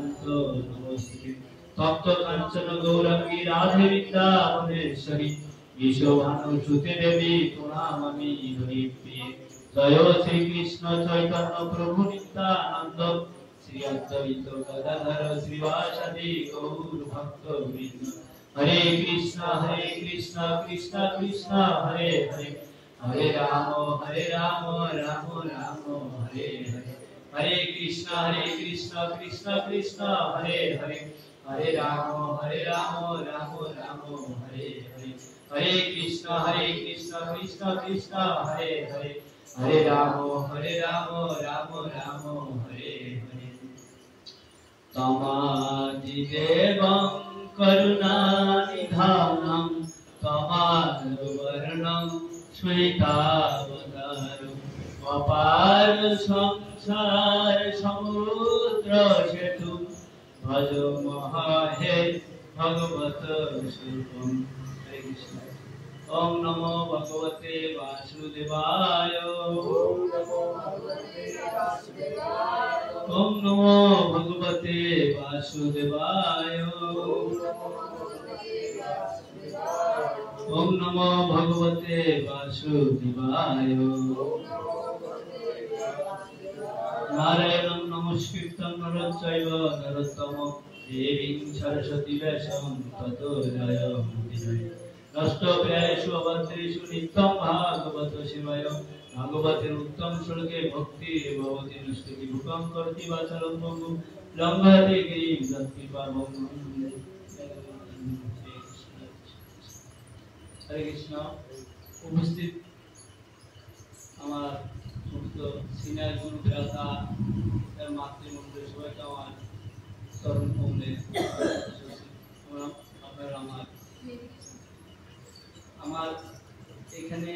शांत नमस्ते तप्त कांचन गौरंगी राधे वृंदावनेश्वरी यशोभानुसुते देवी प्रणमामि हरिप्रिये जय श्री कृष्ण चैतन्य प्रभु नित्यानंद श्री अद्वैत गदाधर श्रीवासदि गौर भक्त वृंद हरे कृष्ण कृष्ण कृष्ण हरे हरे हरे राम राम राम हरे हरे हरे कृष्ण कृष्ण कृष्ण हरे हरे हरे राम राम राम हरे हरे हरे कृष्ण कृष्ण कृष्ण हरे हरे हरे राम राम हरे हरे तमादिदेवं करुणानिधानं तमाद्वर्णं श्वेतावतारम् अपार संसार समुद्र सेतु भज महे भगवत स्वरूपम। हरे कृष्ण। ओम नमो भगवते वासुदेवाय ओम नमो भगवते वासुदेवाय ओम नमो भगवते वासुदेवाय नारायणं नमस्कृतं नरं चैव नरोत्तमं देवीं सरस्वतीं व्यासं ततो जयमुदीरये नष्टप्रायेषु अभद्रेषु नित्यं भागवत सेवाय भागवतेर उत्तम श्लोके भक्ति भवति निष्ठिति भूकं करति वाचालं भंगु लंघयति गिरिं यत्कृपावं। हरे कृष्ण। उपस्थित আমার সমস্ত সিনিয়র গুরু ভ্রাতা এর মাতৃমণ্ডলী সবাইকে আমার চরণ কমলে আপনারা আমার এখানে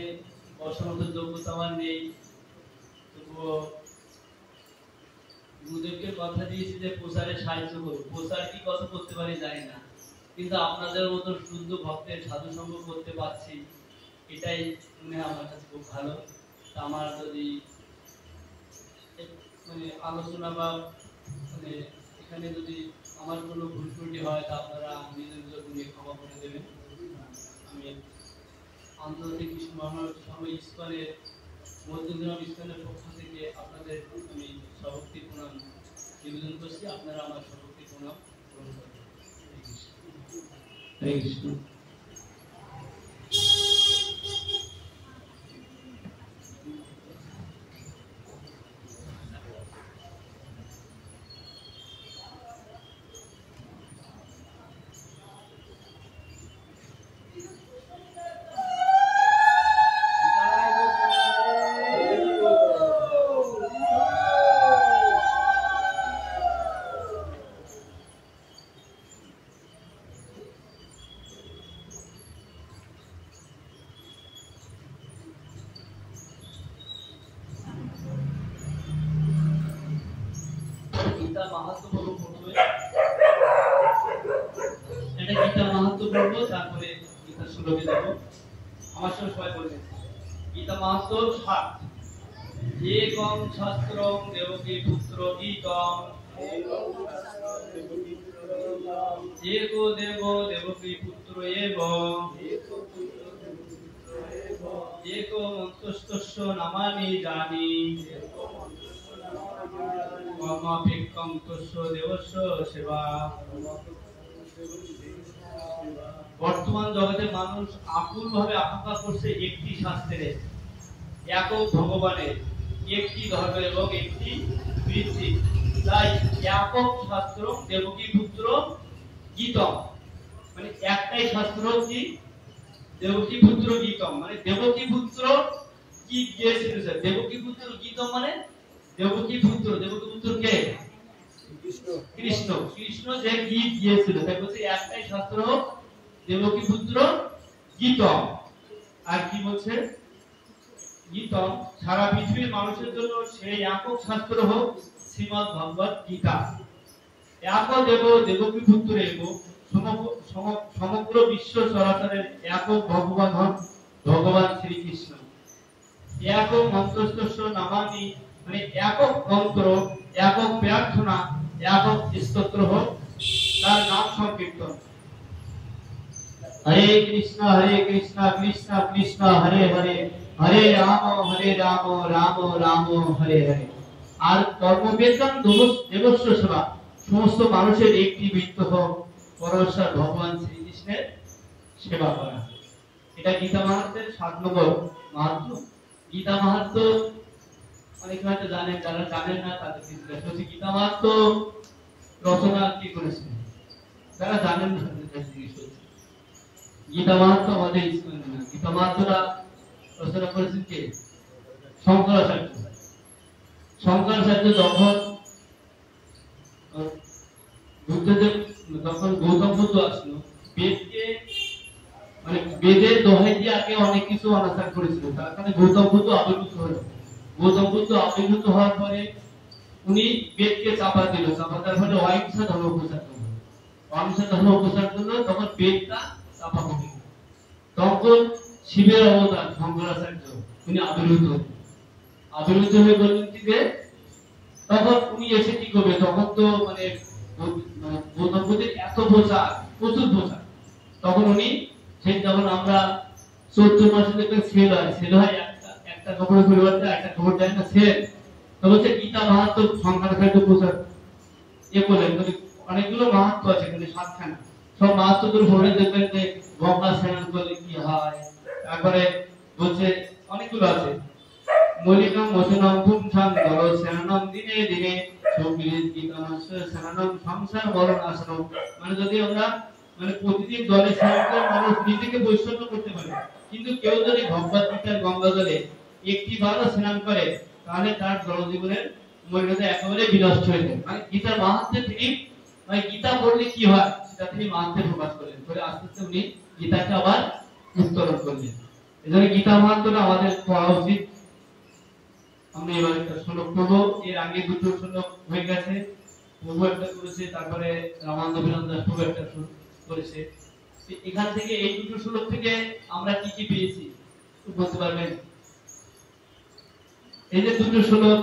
বসার মতো যোগ্যতা আমার নেই, তবুও গুরুদেবকে কথা দিয়েছি যে প্রচারে সাহায্য করব। প্রচার কি কত করতে পারি জানি না, কিন্তু আপনাদের মতো শুদ্ধ ভক্তের সাধু সঙ্গ করতে পারছি, এটাই মনে হয় আমার কাছে খুব ভালো। আমার যদি মানে আলোচনা বা মানে এখানে যদি আমার কোনো ভুল ত্রুটি হয় তা আপনারা নিজের নিজে ক্ষমা করে দেবেন। আমি আন্তর্জাতিক কৃষ্ণ মহাসংঘ ইস্কনের মধ্যগ্রাম ইস্কনের পক্ষ থেকে আপনাদের আমি সভক্তি প্রণাম নিবেদন করছি। আপনারা আমার সভক্তি প্রণাম গ্রহণ করবেন। হরে কৃষ্ণ। শাস্ত্রং দেবকী পুত্র গীতং एको देवो देवकी पुत्र एव एको मन्तस्तस्य नामानि जानि ममापेक्षं तस्य देवस्य सेवा। বর্তমান জগতে মানুষ আকুলভাবে আকাঙ্ক্ষা করছে একটি শাস্ত্রের, একক ভগবানের, একটি ধর্ম এবং একটি বৃত্তি। তাই একক শাস্ত্র দেবকী পুত্র গীতম, মানে একটাই শাস্ত্র কি দেবকী পুত্র গীতম, মানে দেবকী পুত্র কি গিয়েছিল স্যার? দেবকী পুত্র গীতম মানে দেবকী পুত্র কে? কৃষ্ণ। কৃষ্ণ যে গীত গিয়েছিল তাই বলছে একটাই শাস্ত্র দেবকী পুত্র গীতম। আর কি বলছে? গীতম সারা পৃথিবীর মানুষের জন্য সেই একক শাস্ত্র হোক শ্রীমদ্ ভগবত গীতা। এক দেব দেবকী পুত্র এব, সমগ্র বিশ্ব চরাচরের একক ভগবান হন ভগবান শ্রীকৃষ্ণ। একক মন্ত্রস্তস্য নামানি, মানে একক মন্ত্র, একক প্রার্থনা, একক স্তোত্র হোক, তার নাম সংকীর্তন। হরে কৃষ্ণ কৃষ্ণ কৃষ্ণ হরে হরে, হরে রাম রাম রাম হরে হরে। আর কর্মবেদন দেবস্ব সেবা, সমস্ত মানুষের একটি বৃত্ত হোক পরমেশ্বর ভগবান শ্রীকৃষ্ণের সেবা করা। এটা গীতা মাহাত্ম্যের 7 নম্বর মাহাত্ম্য। গীতা মাহাত্ম্য অনেকে হয়তো জানেন, যারা জানেন না তাদের জিজ্ঞাসা হচ্ছে গীতা মাহাত্ম্য রচনা কি করেছেন, যারা জানেন না তাদের জিজ্ঞেস হচ্ছে। গীতা মাহাত্ম্য আমাদের ইস্কনের না, গীতা মাহাত্ম্যটা রচনা করেছেন কে? শঙ্করাচার্য। শঙ্করাচার্য যখন বুদ্ধদেব, যখন গৌতম বুদ্ধ আসলো, বেদকে মানে বেদের দোহাই দিয়ে আগে অনেক কিছু অনাচার করেছিল, তার কারণে গৌতম বুদ্ধ আবির্ভূত হলো। গৌতম বুদ্ধ আবির্ভূত হওয়ার পরে উনি বেদকে চাপা দিল, চাপা দেওয়ার ফলে অহিংসা ধর্ম প্রচার করলো। অহিংসা ধর্ম প্রচার করলো, তখন বেদটা চাপা পড়ে গেল। তখন শিবের অবতার শঙ্করাচার্য উনি আবির্ভূত হয়ে বললেন কি যে তখন উনি এসে কি করবে, তখন তো মানে গৌতম বুদ্ধের এত বোঝা, প্রচুর বোঝা। তখন উনি সেই, যখন আমরা 14 মাসে দেখবেন সেল হয় একটা কাপড়ের পরিবর্তে একটা কাপড় দেয় না, সেল। তো বলছে গীতা মাহাত্ম্য শঙ্করাচার্য প্রচার বলেন, অনেকগুলো মাহাত্ম্য আছে, কিন্তু 7খানা। সব মাহাত্ম্যগুলো পড়ে দেখবেন যে গঙ্গা স্নান করলে কি হয়, তারপরে বলছে অনেকগুলো আছে। মলিনম মোচনম পুংসাং দল স্নানম দিনে দিনে সঙ্গীত গীতানস্য স্নানম সংসার মরণাসনম। মানে যদি আমরা মানে প্রতিদিন দলে স্নান করে মানুষ নিজেকে বৈষম্য করতে পারে, কিন্তু কেউ যদি ভগবত গীতার গঙ্গা জলে একটি বারও স্নান করে তাহলে তার জনজীবনের মর্যাদা একেবারে বিনষ্ট হয়ে যায়। মানে গীতার মাহাত্ম্য তিনি, মানে গীতা পড়লে কি হয় সেটা তিনি মাহাত্ম্যে প্রকাশ করলেন, পরে আস্তে আস্তে উনি গীতাকে আবার উত্তরণ করলেন। এজন্য গীতা মাহাত্ম্যটা আমাদের পড়া উচিত। আমরা এবার একটা শ্লোক পড়বো, এর আগে দুটো শ্লোক হয়ে গেছে, প্রভু একটা করেছে, তারপরে রামানন্দ বিনোদ দাস প্রভু একটা করেছে। এখান থেকে এই দুটো শ্লোক থেকে আমরা কি কি পেয়েছি বলতে পারবেন? এই যে দুটো শ্লোক,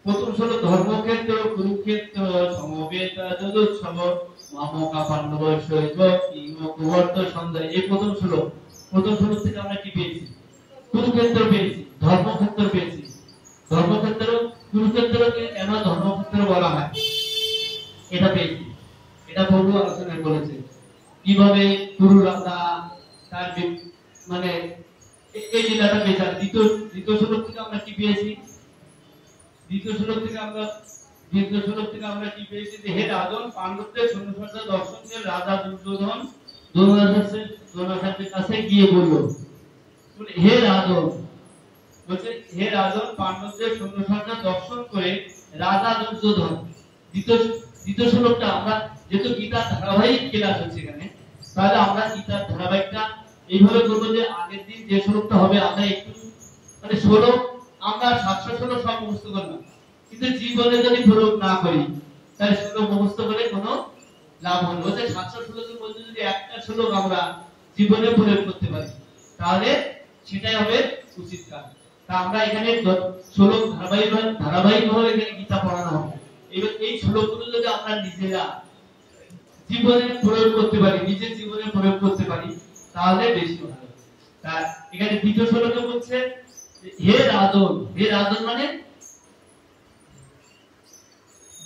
প্রথম শ্লোক ধর্মক্ষেত্র কুরুক্ষেত্র সমবেত যদুৎসব মামকা পাণ্ডব শৈব কিমকুবর্ত সন্ধ্যা। এই প্রথম শ্লোক থেকে আমরা কি পেয়েছি? কুরুক্ষেত্র পেয়েছি, ধর্মক্ষেত্র পেয়েছি। ধর্মক্ষেত্র, কুরুক্ষেত্রকে কেন ধর্মক্ষেত্র বলা হয় এটা পেয়েছি। এটা বহু আলোচনায় বলেছে কিভাবে কুরু রাজা তার মানে এই জেলাটা পেয়েছে। দ্বিতীয় শ্লোক থেকে আমরা কি পেয়েছি? দ্বিতীয় শ্লোক থেকে আমরা কি পেয়েছি যে হে রাজন, পাণ্ডবদের সৈন্যসজ্জা দর্শন করে রাজা দুর্যোধন দ্রোণাচার্যের কাছে গিয়ে বলল, হে রাজন, বলছে হে রাজন, পাণ্ডবদের সৈন্যসজ্জা দর্শন করে রাজা দুর্যোধন। দ্বিতীয় শ্লোকটা আমরা যেহেতু গীতার ধারাবাহিক ক্লাস হচ্ছে এখানে, তাহলে আমরা গীতার ধারাবাহিকটা এইভাবে করবো যে আগের দিন যে শ্লোকটা হবে আমরা একটু মানে শ্লোক আমরা 716 সব মুখস্থ করলাম, কিন্তু জীবনে যদি প্রয়োগ না করি তাহলে শ্লোক মুখস্থ করে কোনো লাভ হবে না। 716 এর মধ্যে যদি একটা শ্লোক আমরা জীবনে প্রয়োগ করতে পারি তাহলে সেটাই হবে উচিত কাজ। তা আমরা এখানে শ্লোক ধারাবাহিকভাবে এখানে গীতা পড়ানো হবে। এবার এই শ্লোকগুলো যদি আমরা নিজেরা জীবনে প্রয়োগ করতে পারি, নিজের জীবনে প্রয়োগ করতে পারি তাহলে বেশি ভালো। তার এখানে দ্বিতীয় শ্লোকে বলছে হে রাজন, হে রাজন মানে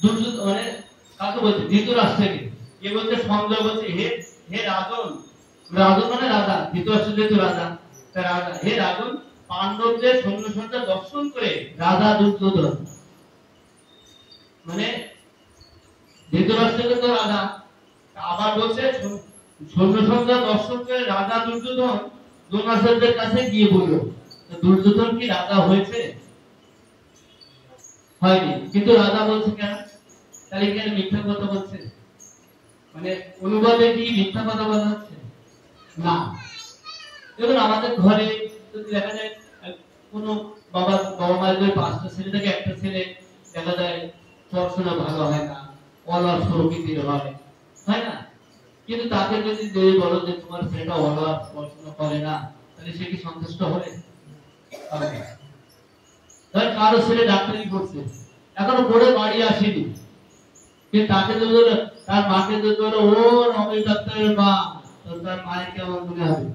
দুর্যোধন, মানে কাকে বলছে? ধৃতরাষ্ট্রকে। কে বলছে? সঞ্জয় বলছে হে রাজন, রাজন মানে রাজা, ধৃতরাষ্ট্র যেহেতু রাজা, তাই রাজা, হে রাজন, পাণ্ডবদের সৈন্যসজ্জা দর্শন করে রাজা দুর্যোধন, মানে ধৃতরাষ্ট্রকে তো রাজা, আবার বলছে সৈন্যসজ্জা দর্শন করে রাজা দুর্যোধন দ্রোণাচার্যের কাছে গিয়ে বলল। দুর্যোধন কি রাজা হয়েছে? হয়নি, কিন্তু রাজা বলছে কেন? তাহলে কেন মিথ্যা কথা বলছে? মানে অনুবাদে কি মিথ্যা কথা বলা হচ্ছে? না। দেখুন আমাদের ঘরে যদি দেখা যায় কোনো বাবা মায়ের 5টা ছেলে থেকে একটা ছেলে দেখা যায় পড়াশোনা ভালো হয় না, অলস প্রকৃতির হয় না, কিন্তু তাকে যদি বলো যে তোমার ছেলেটা অলস, পড়াশোনা করে না, তাহলে সে কি সন্তুষ্ট হবে? কারো ছেলে ডাক্তারি পড়ছে, এখনো পড়ে বাড়ি আসেনি, কিন্তু তাকে তো বলে, তার মাকে তো বলে ও রমেশ ডাক্তারের মা, তো তার মায়ের কেমন মনে হবে?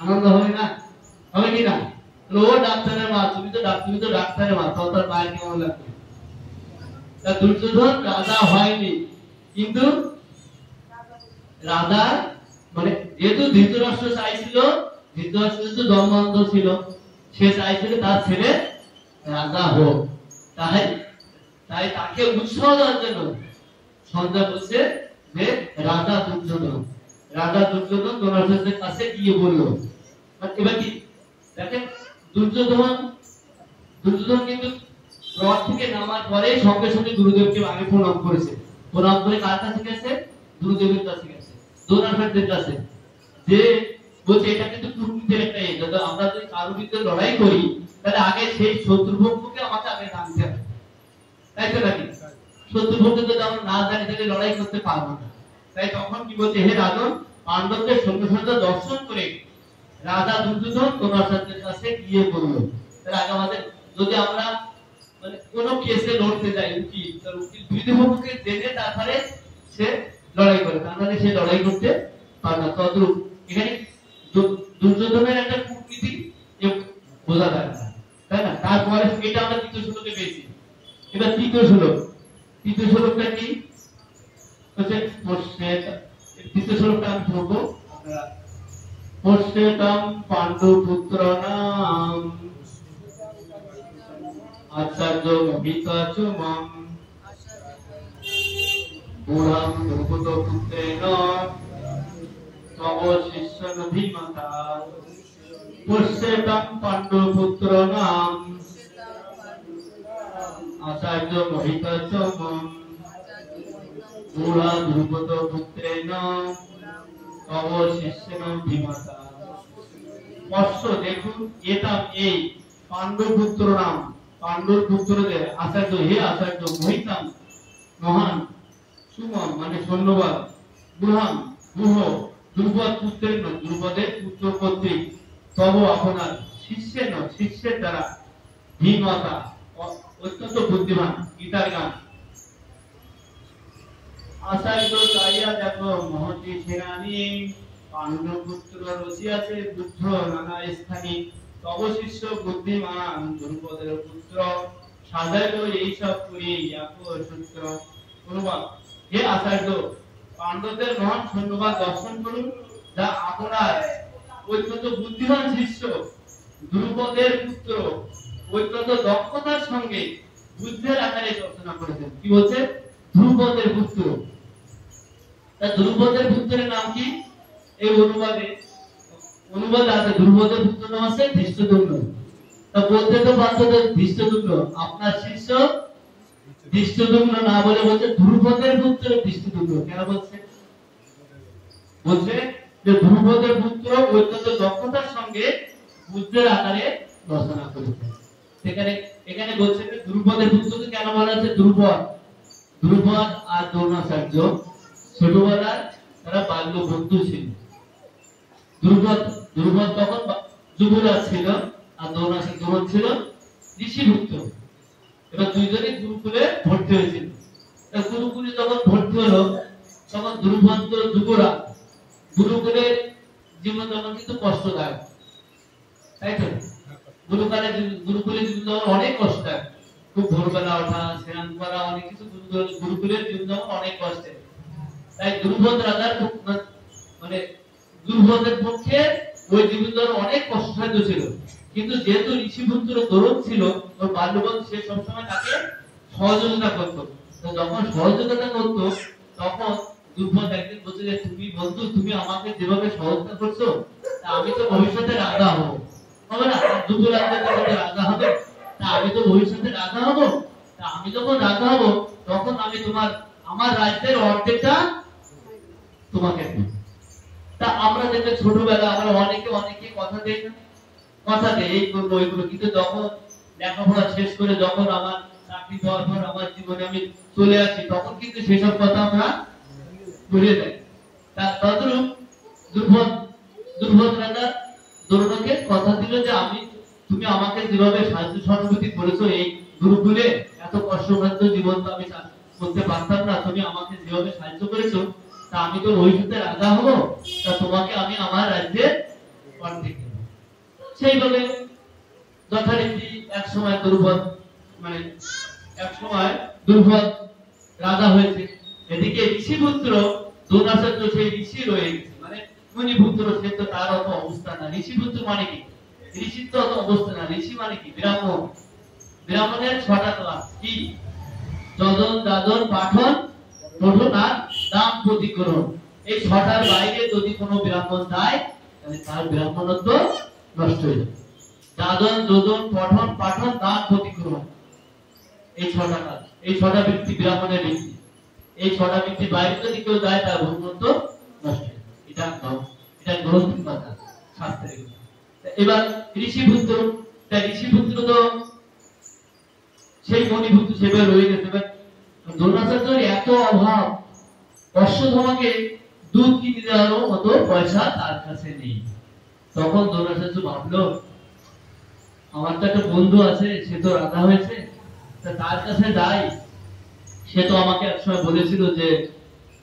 আনন্দ হবে না? হবে কি না? ও ডাক্তারের মা, তুমি তো ডাক্তারের মা, তো তার মায়ের কেমন লাগবে? তা দুর্যোধন রাজা হয়নি, কিন্তু রাজা মানে যেহেতু ধৃতরাষ্ট্র চাইছিল, ধৃতরাষ্ট্র তো জন্মান্ধ ছিল, সে চাইছিল তার ছেলে রাজা হোক, তাই তাই তাকে উৎসাহ দেওয়ার জন্য সঞ্জয় বলছে যে রাজা দুর্যোধন দ্রোণাচার্যের কাছে গিয়ে বলল। এবার কি দেখেন, দুর্যোধন কিন্তু রথ থেকে নামার পরে সঙ্গে সঙ্গে গুরুদেবকে আগে প্রণাম করেছে। প্রণাম করে কার কাছে গেছে? গুরুদেবের কাছে গেছে, দ্রোণাচার্যের কাছে। যে বলছে এটা কিন্তু কূটনীতির একটা ইয়ে, যদি আমরা যদি কারোর বিরুদ্ধে লড়াই করি তাহলে আগে সেই শত্রুপক্ষকে আমাকে আগে জানতে হবে, তাই তো নাকি? শত্রুপক্ষকে যদি আমরা না জানি তাহলে লড়াই করতে পারবো না। তাই তখন কি বলছে, হে রাজন, পাণ্ডবদের সঙ্গে সঙ্গে দর্শন করে রাজা দুর্যোধন দ্রোণাচার্যের কাছে গিয়ে বলল। তাহলে আগে আমাদের যদি আমরা মানে কোন কেসে লড়তে যাই, উকিল তার উকিল বিরোধী পক্ষকে জেনে তারপরে সে লড়াই করে, তাহলে সে লড়াই করতে পারে না। তদ্রূপ এখানে দুর্যোধনের একটা কূটনীতি বোঝা যায় না, তাই না? তারপরে এটা আমরা তৃতীয় শ্লোকে পেয়েছি। এবার তৃতীয় শ্লোকটা কি হচ্ছে? তৃতীয় শ্লোকটা আমি পড়বো, আপনারা পশ্যেতং পাণ্ডুপুত্রাণাম আচার্য মহিতাচমং পুরাম দ্রৌপদপুত্রেণ তব শিষ্যং ধীমতা। পশ্যেতং পাণ্ডুপুত্রাণাম আচার্য মহিতাচমং পুরাম দ্রৌপদপুত্রেণ তব শিষ্যং ধীমতা। পশ্য দেখুন, এটা এই পাণ্ডুপুত্র নাম, পাণ্ডুর পুত্রদের আচার্য, হে আচার্য, মহিতাম মহান, সুমন মানে ধন্যবাদ, বুহাম বুহ দ্রুপদ পুত্রের দ্রুপদের পুত্র কর্তৃক তব আপনার শিষ্যের দ্বারা ধীমতা অত্যন্ত বুদ্ধিমান। গীতার গান। আচার্য চাইয়া দেখো মহতি সেনানি, পাণ্ডুপুত্র রচিয়াছে বুদ্ধ নানা স্থানে, তব শিষ্য বুদ্ধিমান দ্রুপদের পুত্র সাজাইল এইসব করি সূত্র। অনুবাদ, হে আচার্য, পাণ্ডবদের মহান সৈন্যবাদ দর্শন করুন, যা আপনার অত্যন্ত বুদ্ধিমান শিষ্য দ্রুপদের পুত্র অত্যন্ত দক্ষতার সঙ্গে বুদ্ধের আকারে রচনা করেছেন। কি বলছে? দ্রুপদের পুত্র। তা দ্রুপদের পুত্রের নাম কি? এই অনুবাদ আছে, দ্রুপদের পুত্র নাম আছে ধৃষ্টদ্যুম্ন। তা বলতে তো পারতো ধৃষ্টদ্যুম্ন, আপনার শিষ্য ধৃষ্টদ্যুম্ন না বলে বলছে দ্রুপদের পুত্র ধৃষ্টদ্যুম্ন। কেন বলছে? বলছে যে দ্রুপদের পুত্র অত্যন্ত দক্ষতার সঙ্গে বুদ্ধের আকারে রচনা করেছে। এখানে বলছে যে দ্রুপদের পুত্রকে কেন বলা হচ্ছে দ্রুপদ আর দ্রোণাচার্য ছোটবেলার তারা বাল্য বন্ধু ছিল। দ্রুপদ তখন যুবরাজ ছিল আর দ্রোণাচার্য ছিল ঋষিপুত্র। এবার দুইজনে গুরুকুলে ভর্তি হয়েছিল। গুরুকুলে যখন ভর্তি হলো তখন দ্রুপদ যুবরাজ, গুরুকুলের জীবন যখন কিন্তু কষ্টদায়ক, তাই তো? গুরুকুলের জীবন যখন অনেক কষ্টদায়ক, খুব ভোরবেলা ওঠা, স্নান করা, অনেক কিছু গুরুকুলের জীবন যখন অনেক কষ্টের। তাই দুর্বোধের পক্ষে ওই জীবন অনেক কষ্টসাধ্য ছিল। কিন্তু যেহেতু ঋষিপুত্র দ্রোণ ছিল, ওর বাল্যবন্ধু, সে সবসময় তাকে সহযোগিতা করত। তো যখন সহযোগিতা করত তখন দুর্বোধ একদিন বলছে যে তুমি বন্ধু, তুমি আমাকে যেভাবে সহযোগিতা করছো, তা আমি তো ভবিষ্যতে রাজা হবো, হবে না? রাজা হবে, তা আমি তো ভবিষ্যতে রাজা হবো। তা আমি যখন রাজা হবো তখন আমি আমার রাজ্যের অর্ধেকটা তোমাকে দেব। তা আমরা দেখবে ছোটবেলা আমরা অনেকে কথা দেই না, কথা দেই এই করবো ওইগুলো, কিন্তু যখন লেখাপড়া শেষ করে যখন আমার চাকরি পাওয়ার পর আমার জীবনে আমি চলে আসি তখন কিন্তু সেসব কথা আমরা ভুলে যাই। তা তদ্রূপ দুর্বোধ রাজা দ্রোণকে কথা দিল যে তুমি আমাকে যেভাবে সাহায্য সহানুভূতি করেছো এই গুরুকুলে, এত কষ্টসাধ্য জীবন তো আমি করতে পারতাম না, তুমি আমাকে যেভাবে সাহায্য করেছো, তা আমি তো ওই যুদ্ধে রাজা হবো, তা তোমাকে আমি আমার রাজ্যে অর্ধেক দেব। সেইভাবে যথারীতি এক সময় দুর্বল মানে এক সময় দুর্বল রাজা হয়েছে। এদিকে ঋষিপুত্র দ্রোণাচার্য সেই ঋষি রয়ে গেছে, মানে মুনিপুত্র, সে তো তার অত অবস্থা না। ঋষিপুত্র মানে কি? ঋষির তো অত অবস্থা না। ঋষি মানে কি? ব্রাহ্মণ। ব্রাহ্মণের 6টা ক্লাস কি? যজন, যাজন, পাঠন, পঠন আর দান প্রতিকরণ। এই 6টার বাইরে যদি কোনো ব্রাহ্মণ যায়, তাহলে তার ব্রাহ্মণত্ব নষ্ট হয়ে যাবে। যাজন, যোজন, পঠন, পাঠন, দান প্রতিকরণ, এই 6টা কাজ, এই 6টা ব্যক্তি ব্রাহ্মণের ব্যক্তি। এই 6টা ব্যক্তির বাইরে যদি কেউ যায়, তার ব্রাহ্মণত্ব নষ্ট হয়ে যাবে। এটা গ্রন্থিক কথা, শাস্ত্রে। এবার ঋষিপুত্র, তা ঋষিপুত্র তো সেই মণিপুত্র সেভাবে রয়ে গেছে। এবার দ্রোণাচার্যের এত অভাব, অশ্বত্থামাকে দুধ কিনে দেওয়ারও মতো পয়সা তার কাছে নেই। তখন দ্রোণাচার্য ভাবলো, আমার তো একটা বন্ধু আছে, সে তো রাজা হয়েছে, তার কাছে যাই। সে তো আমাকে একসময় বলেছিল যে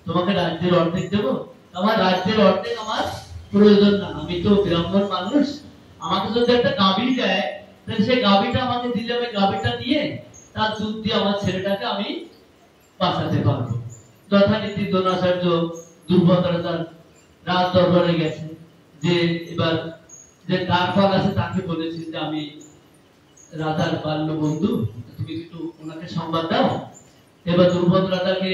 তোমাকে রাজ্যের অর্ধেক দেবো। আমার রাজ্যের অর্ধেক আমার প্রয়োজন না, আমি তো ব্রাহ্মণ মানুষ। আমাকে যদি একটা গাভী দেয়, তাহলে সেই গাভীটা আমাকে দিলে আমি গাভীটা দিয়ে তার দুধ দিয়ে আমার ছেলেটাকে আমি বাঁচাতে পারবো। যথারীতি দ্রোণাচার্য দুর্বলতার রাজ দরবারে গেছে, যে এবার যে দ্বারপাল আছে তাকে বলেছে যে আমি রাজার বাল্য বন্ধু, তুমি একটু ওনাকে সংবাদ দাও। এবার দুর্বল রাজাকে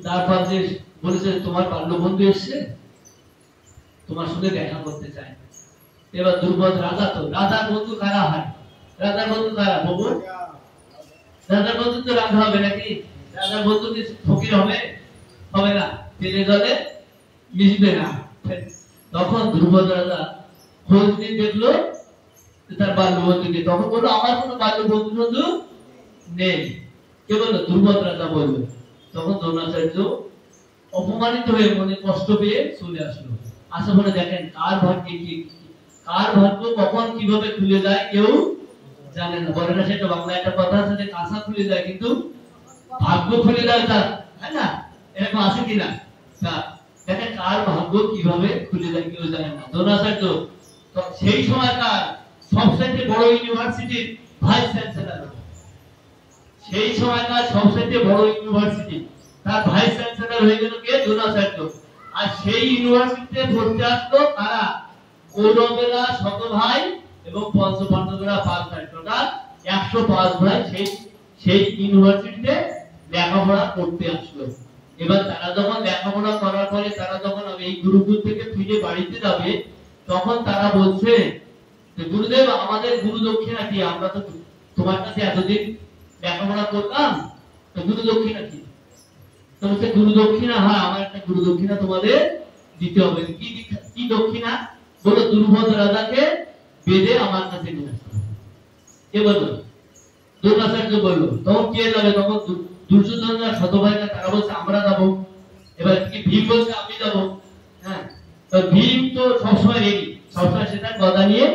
দ্বারপাল যে বলেছে তোমার বাল্য বন্ধু এসছে, তোমার সঙ্গে দেখা করতে চায়। এবার দুর্বল রাজা, তো রাজার বন্ধু কারা হয়? রাজার বন্ধু কারা? বাবু, রাজার বন্ধু তো রাজা হবে নাকি? রাজার বন্ধু কি ফকির হবে? হবে না, তেলে জলে মিশবে না। তখন দুর্বল রাজা খোঁজ নিয়ে দেখলো তার বাল্য বন্ধুকে। তখন বললো আমার কোনো বাল্য বন্ধু বন্ধু নেই। কে বললো? দুর্বল রাজা বললো। তখন দ্রোণাচার্য অপমানিত হয়ে, মনে কষ্ট পেয়ে চলে আসলো। আসা বলে দেখেন কার ভাগ্যে কি, কার ভাগ্য কখন কিভাবে খুলে যায় কেউ জানে না। বলে না সেটা বাংলা একটা কথা আছে যে কাঁসা খুলে যায় কিন্তু ভাগ্য খুলে যায় তার, তাই না? এরকম আছে কিনা? দেখেন কার ভাগ্য কিভাবে খুলে যায় কেউ জানে না। দ্রোণাচার্য সেই সময়কার সবচেয়ে বড় ইউনিভার্সিটির ভাইস চ্যান্সেলর, সেই সময়কার সবচেয়ে বড় ইউনিভার্সিটি, তার ভাইস চ্যান্সেলর হয়ে গেল কে? দ্রোণাচার্য। আর সেই ইউনিভার্সিটিতে পড়তে আসলো কারা? কৌরবেরা 100 ভাই এবং পঞ্চপাণ্ডবেরা 5 ভাই, টোটাল 105 ভাই সেই ইউনিভার্সিটিতে লেখাপড়া করতে আসলো। এবার তারা যখন লেখাপড়া করার পরে তারা যখন এই গুরুকুল থেকে ফিরে বাড়িতে যাবে, তখন তারা বলছে যে গুরুদেব আমাদের গুরু দক্ষিণা কি? আমরা তো তোমার কাছে এতদিন লেখাপড়া করলাম, তো গুরু দক্ষিণা কি? তো বলছে গুরু দক্ষিণা, হ্যাঁ আমার একটা গুরু দক্ষিণা তোমাদের দিতে হবে। কি দক্ষিণা? বলো দুর্বল রাজাকে বেঁধে আমার কাছে নিয়ে আসতে হবে। কে বললো? দ্রোণাচার্য বললো। তখন কে যাবে? তখন দুর্যোধনরা 100 ভাইরা তারা বলছে আমরা যাবো। এবার কি ভীম বলছে আমি যাবো। হ্যাঁ, তো ভীম তো সবসময় রেডি, সবসময় সেটা গদা নিয়ে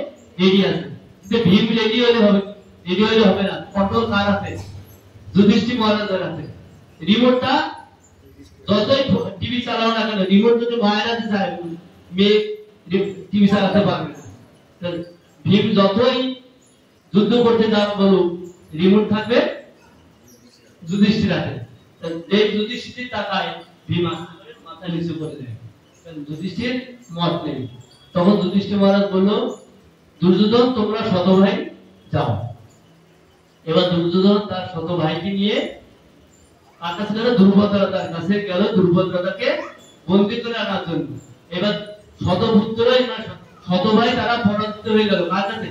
রেডি আছে। কিন্তু ভীম রেডি হলে হবে? রেডি হলে হবে না। কন্ট্রোল কার হাতে? যুধিষ্ঠির মহারাজের হাতে। রিমোটটা যতই টিভি চালাও না কেন, রিমোট যদি মায়ের হাতে যায়, মেয়ে টিভি চালাতে পারবে না। ভীম যতই যুদ্ধ করতে যান বলুক, রিমোট থাকবে যুধিষ্ঠির হাতে। যে যুধিষ্ঠির তাকায়, ভীম মাথা নিচু করে দেয়, যুধিষ্ঠির মত নেই। তখন যুধিষ্ঠির মহারাজ বললো দুর্যোধন তোমরা 100 ভাই যাও। এবার দুর্যোধন তার 100 ভাইকে নিয়ে দুর্বল রাজার কাছে গেল, দুর্বল রাজাকে বন্দী করে আনার জন্য। এবার 100 পুত্রই 100 ভাই তারা পরাজিত হয়ে গেল। কার কাছে?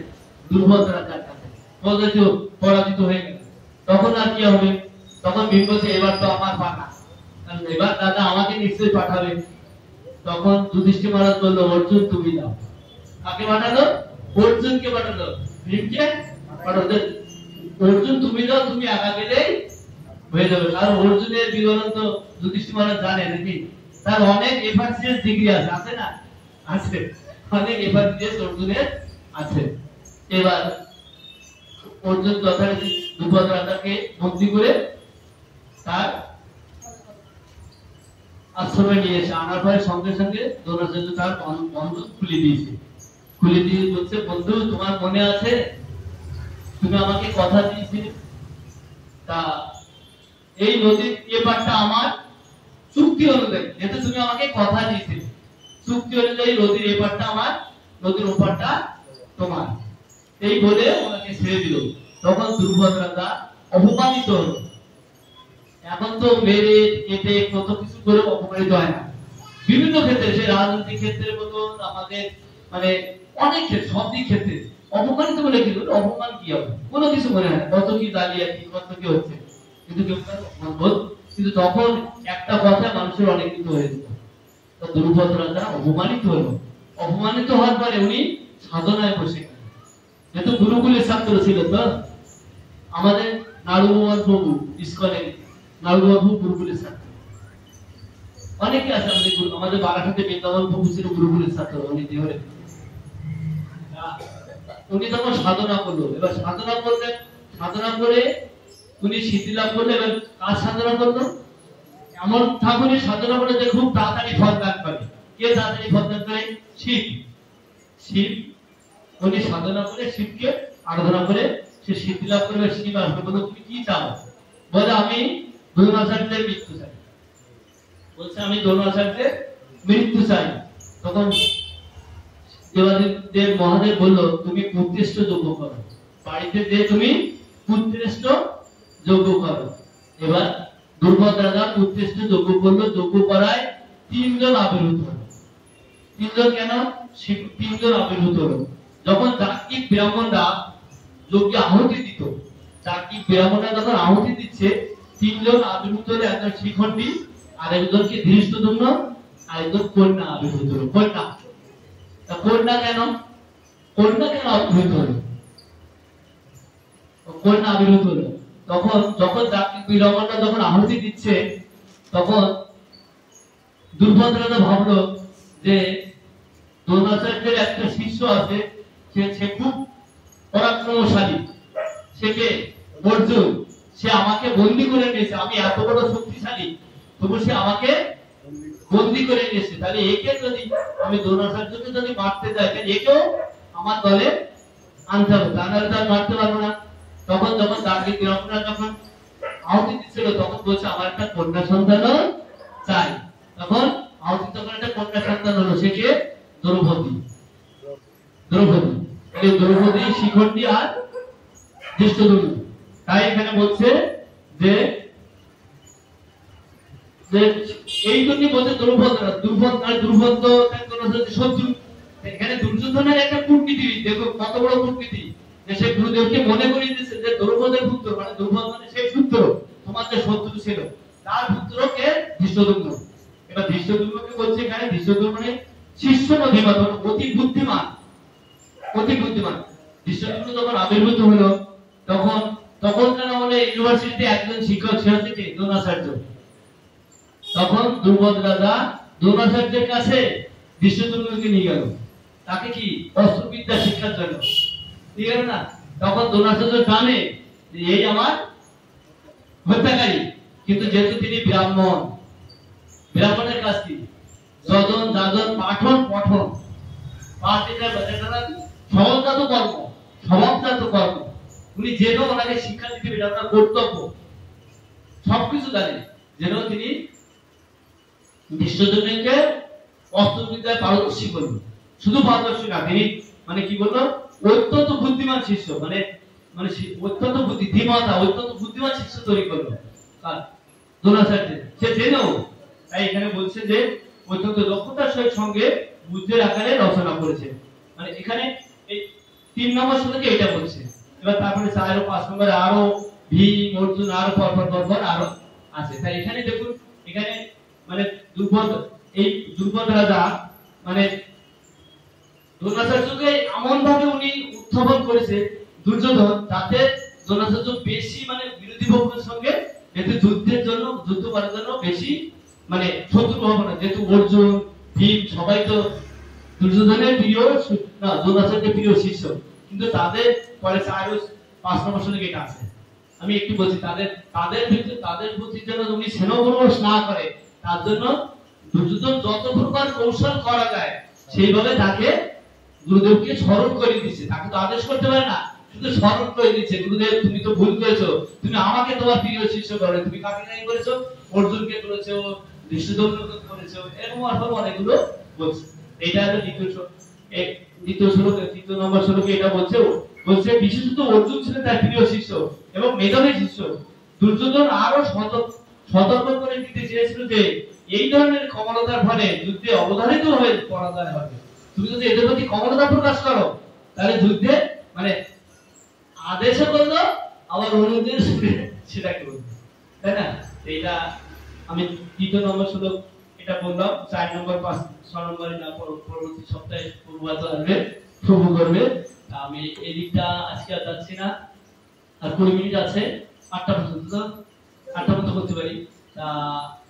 দুর্বল রাজার কাছে পরাজিত হয়ে গেল। তখন আর কি হবে? তখন ভীম বলছে এবার তো আমার পালা, এবার দাদা আমাকে নিশ্চয়ই পাঠাবে। তখন যুধিষ্ঠির মহারাজ বললো অর্জুন তুমি যাও। কাকে পাঠালো? অর্জুনকে পাঠালো। ভীমকে পাঠালো। অর্জুন তুমি যাও, তুমি একা গেলেই হয়ে যাবে। কারণ অর্জুনের বিবরণ তো যুধিষ্ঠির মহারাজ জানে নাকি? তার অনেক এফআরসিএস ডিগ্রি আছে, আছে না? আছে, অনেক এফআরসিএস অর্জুনের আছে। এবার অর্জুন যথারীতি দ্রুপদ রাজাকে বন্দী করে তার আশ্রমে নিয়ে এসে আনার পরে সঙ্গে সঙ্গে দ্রোণাচার্য তার বন্ধন খুলে দিয়েছে। খুলে দিয়ে বলছে, বন্ধু তোমার মনে আছে তুমি আমাকে কথা দিয়েছিলে, তা এই নদীর এপারটা আমার চুক্তি অনুযায়ী, যেহেতু তুমি আমাকে কথা দিয়েছিলে, চুক্তি অনুযায়ী নদীর এপারটা আমার, নদীর ওপারটা তোমার। এই বলে ওনাকে ছেড়ে দিল। তখন দ্রুপদ রাজা অপমানিত হলো। এখন তো মেরে কেটে কত কিছু করে অপমানিত হয় না, বিভিন্ন ক্ষেত্রে, সে রাজনৈতিক ক্ষেত্রে বলুন, আমাদের মানে অনেক ক্ষেত্রে, সব দিক ক্ষেত্রে অপমানিত বলে কি অপমান কি হবে, কোনো কিছু মনে হয় না, কত কি দাঁড়িয়ে কি কত কি হচ্ছে, কিন্তু কেউ কিন্তু তখন একটা কথা মানুষের অনেক কিছু হয়েছে। তো দ্রুপদ রাজা অপমানিত হলো। অপমানিত হওয়ার পরে উনি সাধনায় বসে গেলেন। যেহেতু গুরুকুলের ছাত্র ছিল, তো আমাদের নাড়ুগোপাল প্রভু ইস্কনের নাড়ুগোপাল প্রভু গুরুকুলের ছাত্র, অনেকে আছে আমাদের বারাসাতে বৃন্দাবন প্রভু ছিল গুরুকুলের ছাত্র, উনি দেহরে। উনি তখন সাধনা করলো। এবার সাধনা করলেন, সাধনা করে উনি সিদ্ধি লাভ করলেন। এবার কার সাধনা করলো? এমন ঠাকুরের সাধনা করে যে খুব তাড়াতাড়ি ফল দান করে। কে তাড়াতাড়ি ফল দান করে? শিব। শিব উনি সাধনা করে শিবকে আরাধনা করে সে সিদ্ধি লাভ করবে। শিব আসবে, বলো তুমি কি চাও? বলে আমি দ্রোণাচার্যের মৃত্যু চাই। বলছে আমি দ্রোণাচার্যের মৃত্যু চাই। তখন দেবাদিদেব মহাদেব বললো, তুমি পুত্রেষ্ঠ যজ্ঞ করো, বাড়িতে যে তুমি পুত্রেষ্ঠ যজ্ঞ করো। এবার দ্রুপদ রাজা পুত্রেষ্ঠ যজ্ঞ করলো। যজ্ঞ করায় 3 জন আবির্ভূত হলো। 3 জন কেন? 3 জন আবির্ভূত হলো। যখন যাজ্ঞিক ব্রাহ্মণরা যজ্ঞে আহুতি দিত, যাজ্ঞিক ব্রাহ্মণরা যখন আহুতি দিচ্ছে, 3 জন আবির্ভূত হলো। একজন শিখণ্ডী, আরেকজনকে ধৃষ্টদ্যুম্ন, আরেকজন কন্যা আবির্ভূত হলো। কন্যা কন্যা কেন? কন্যা কেন আবির্ভূত হলো? কন্যা আবির্ভূত হলো তখন যখন যাজ্ঞিক ব্রাহ্মণরা যখন আহুতি দিচ্ছে, তখন দ্রুপদ রাজা ভাবলো যে দ্রোণাচার্যের একটা শিষ্য আছে, সে খুব পরাক্রমশালী, সেকে অর্জুন, সে আমাকে বন্দী করে নিয়েছে, আমি এত বড় শক্তিশালী, তবু সে আমাকে বন্দী করে নিয়েছে। তাহলে একে যদি আমি দ্রোণাচার্যকে যদি মারতে যাই, তাহলে একেও আমার দলে আনতে হবে, তা নাহলে তার মারতে পারবো না। তখন যখন যাজ্ঞিক ব্রাহ্মণরা যখন আহুতি দিচ্ছিল, তখন বলছে আমার একটা কন্যা সন্তান চাই। তখন আহুতি তখন একটা কন্যা সন্তান হলো, সে কে? দ্রৌপদী। দ্রৌপদী, এই দ্রৌপদী, শিখণ্ডী আর ধৃষ্টদ্যুম্ন। তাই এখানে বলছে যে এই জন্য বলছে দ্রৌপদ, দ্রুপদ আর দ্রুপদ তো শত্রু। এখানে দুর্যোধনের একটা কূটনীতি, দেখো কত বড় কূটনীতি, যে সে গুরুদেবকে মনে করিয়ে দিচ্ছে যে দ্রৌপদের পুত্র, মানে দ্রৌপদ মানে সেই পুত্র, তোমার যে শত্রু ছিল তার পুত্রকে ধৃষ্টদ্যুম্ন। এবার ধৃষ্টদ্যুম্নকে বলছে এখানে, ধৃষ্টদ্যুম্ন মানে শিষ্য নদীমান, অতি বুদ্ধিমান, অতি বুদ্ধিমান। ধৃষ্টদ্যুম্ন যখন আবির্ভূত হলো, তখন কেন বলে ইউনিভার্সিটিতে একজন শিক্ষক ছিল থেকে দ্রোণাচার্য। তখন দ্রুপদ রাজা দ্রোণাচার্যের কাছে ধৃষ্টদ্যুম্নকে নিয়ে গেল, তাকে কি অস্ত্রবিদ্যা শিক্ষার জন্য নিয়ে গেল না। তখন দ্রোণাচার্য জানে যে এই আমার হত্যাকারী, কিন্তু যেহেতু তিনি ব্রাহ্মণ, ব্রাহ্মণের কাছ থেকে যজন যাজন পাঠন পঠন পাঠ, এটা স্বভাবজাত কর্ম, স্বভাবজাত কর্ম, উনি যেন ওনাকে শিক্ষা দিতে, এটা ওনার কর্তব্য, সবকিছু জানেন, যেন তিনি ধৃষ্টদ্যুম্নকে অস্ত্রবিদ্যায় পারদর্শী করবেন। শুধু পারদর্শী না, তিনি মানে কি বললো, অত্যন্ত বুদ্ধিমান শিষ্য, মানে মানে অত্যন্ত বুদ্ধিমত্তা, অত্যন্ত বুদ্ধিমান শিষ্য তৈরি করলো দ্রোণাচার্য। সে জেনেও, তাই এখানে বলছে যে অত্যন্ত দক্ষতার সঙ্গে বুদ্ধের আকারে রচনা করেছে। মানে এখানে এই 3 নম্বর শ্লোকে এটা বলছে। এবার তারপরে 4 ও 5 নম্বরে আরো ভীম, অর্জুন, আরো পরপর আরো আছে। তাই এখানে দেখুন, এখানে মানে দ্রুপদ রাজা মানে দ্রোণাচার্যকে এমন ভাবে উনি উত্থাপন করেছে দুর্যোধন, তাতে দ্রোণাচার্য বেশি মানে বিরোধী পক্ষের সঙ্গে যেহেতু যুদ্ধের জন্য, যুদ্ধ করার জন্য বেশি মানে শত্রু হবে না। যেহেতু অর্জুন, ভীম সবাই তো দুর্যোধনের প্রিয় না, দ্রোণাচার্যের প্রিয় শিষ্য, কিন্তু তাদের পরে 5 নম্বর শ্লোকে এটা আছে। আমি একটু বলছি, তাদের ভিতরে তাদের প্রতি যেন উনি স্নেহপরবশ না করে, তার জন্য দুর্যোধন যত প্রকার কৌশল করা যায় সেইভাবে তাকে গুরুদেবকে স্মরণ করে দিচ্ছে। তাকে তো আদেশ করতে পারে না, শুধু স্মরণ করে দিচ্ছে, গুরুদেব তুমি তো ভুল করেছো, তুমি আমাকে তোমার প্রিয় শিষ্য করো, তুমি কাকে নাই করেছো, অর্জুনকে করেছো, ধৃষ্টদ্যুম্নকে করেছো, এরকম আরো অনেকগুলো বলছে। এটা হলো দ্বিতীয় শ্লোকে, তৃতীয় নম্বর শ্লোকে এটা বলছে বিশেষত অর্জুন ছিলেন তার প্রিয় শিষ্য এবং মেধাবী শিষ্য। দুর্যোধন আরো সতর্ক করে দিতে চেয়েছিল যে এই ধরনের কমলতার ফলে যুদ্ধে অবধারিত হয়ে পরাজয় হবে। তুমি যদি এদের প্রতি কমলতা প্রকাশ করো তাহলে যুদ্ধে মানে আদেশও করলো, আবার অনুদের সেটাকে বলবে, তাই না? এটা আমি তৃতীয় নম্বর শ্লোক এটা বললাম। 4 নম্বর 5 6 নম্বরে না পরবর্তী সপ্তাহে প্রভুবাদ আসবে, প্রভু করবে। আমি এই দিকটা আজকে আর যাচ্ছি না, আর 20 মিনিট আছে, 8টা পর্যন্ত, 8টা পর্যন্ত করতে পারি। তা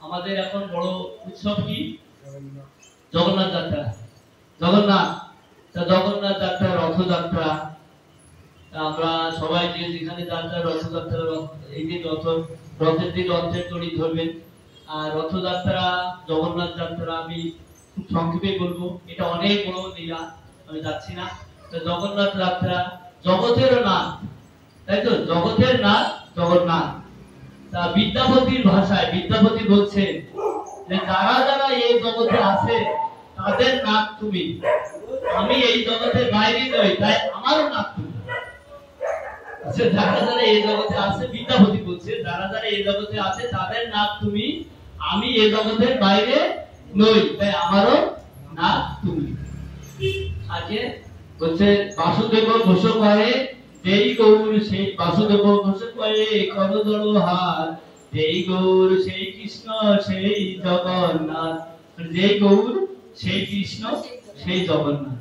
আমাদের এখন বড় উৎসব কি? জগন্নাথ যাত্রা। জগন্নাথ যাত্রা, রথযাত্রা। আমরা সবাই যে যেখানে যাত্রা, রথযাত্রা, এই দিন রথের দিন রথের দড়ি ধরবেন। আর রথযাত্রা, জগন্নাথ যাত্রা আমি খুব সংক্ষেপে বলবো, এটা অনেক বড় লীলা, আমি যাচ্ছি না। তো জগন্নাথ যাত্রা জগতের নাথ, তাই তো? জগতের নাথ জগন্নাথ। তা বিদ্যাপতির ভাষায় বিদ্যাপতি বলছেন যে যারা যারা এই জগতে আছে তাদের নাথ তুমি, আমি এই জগতের বাইরে নই, তাই আমারও নাথ তুমি। আচ্ছা, যারা যারা এই জগতে আছে, বিদ্যাপতি বলছে যারা যারা এই জগতে আছে তাদের নাথ তুমি, আমি এই জগতের বাইরে নই, তাই আমারও নাথ তুমি। আজকে বলছে বাসুদেব ঘোষ করে দেই গৌর সেই, বাসুদেব ঘোষ করে করজড় হাত, দেই গৌর সেই কৃষ্ণ সেই জগন্নাথ, দেই গৌর সেই কৃষ্ণ সেই জগন্নাথ।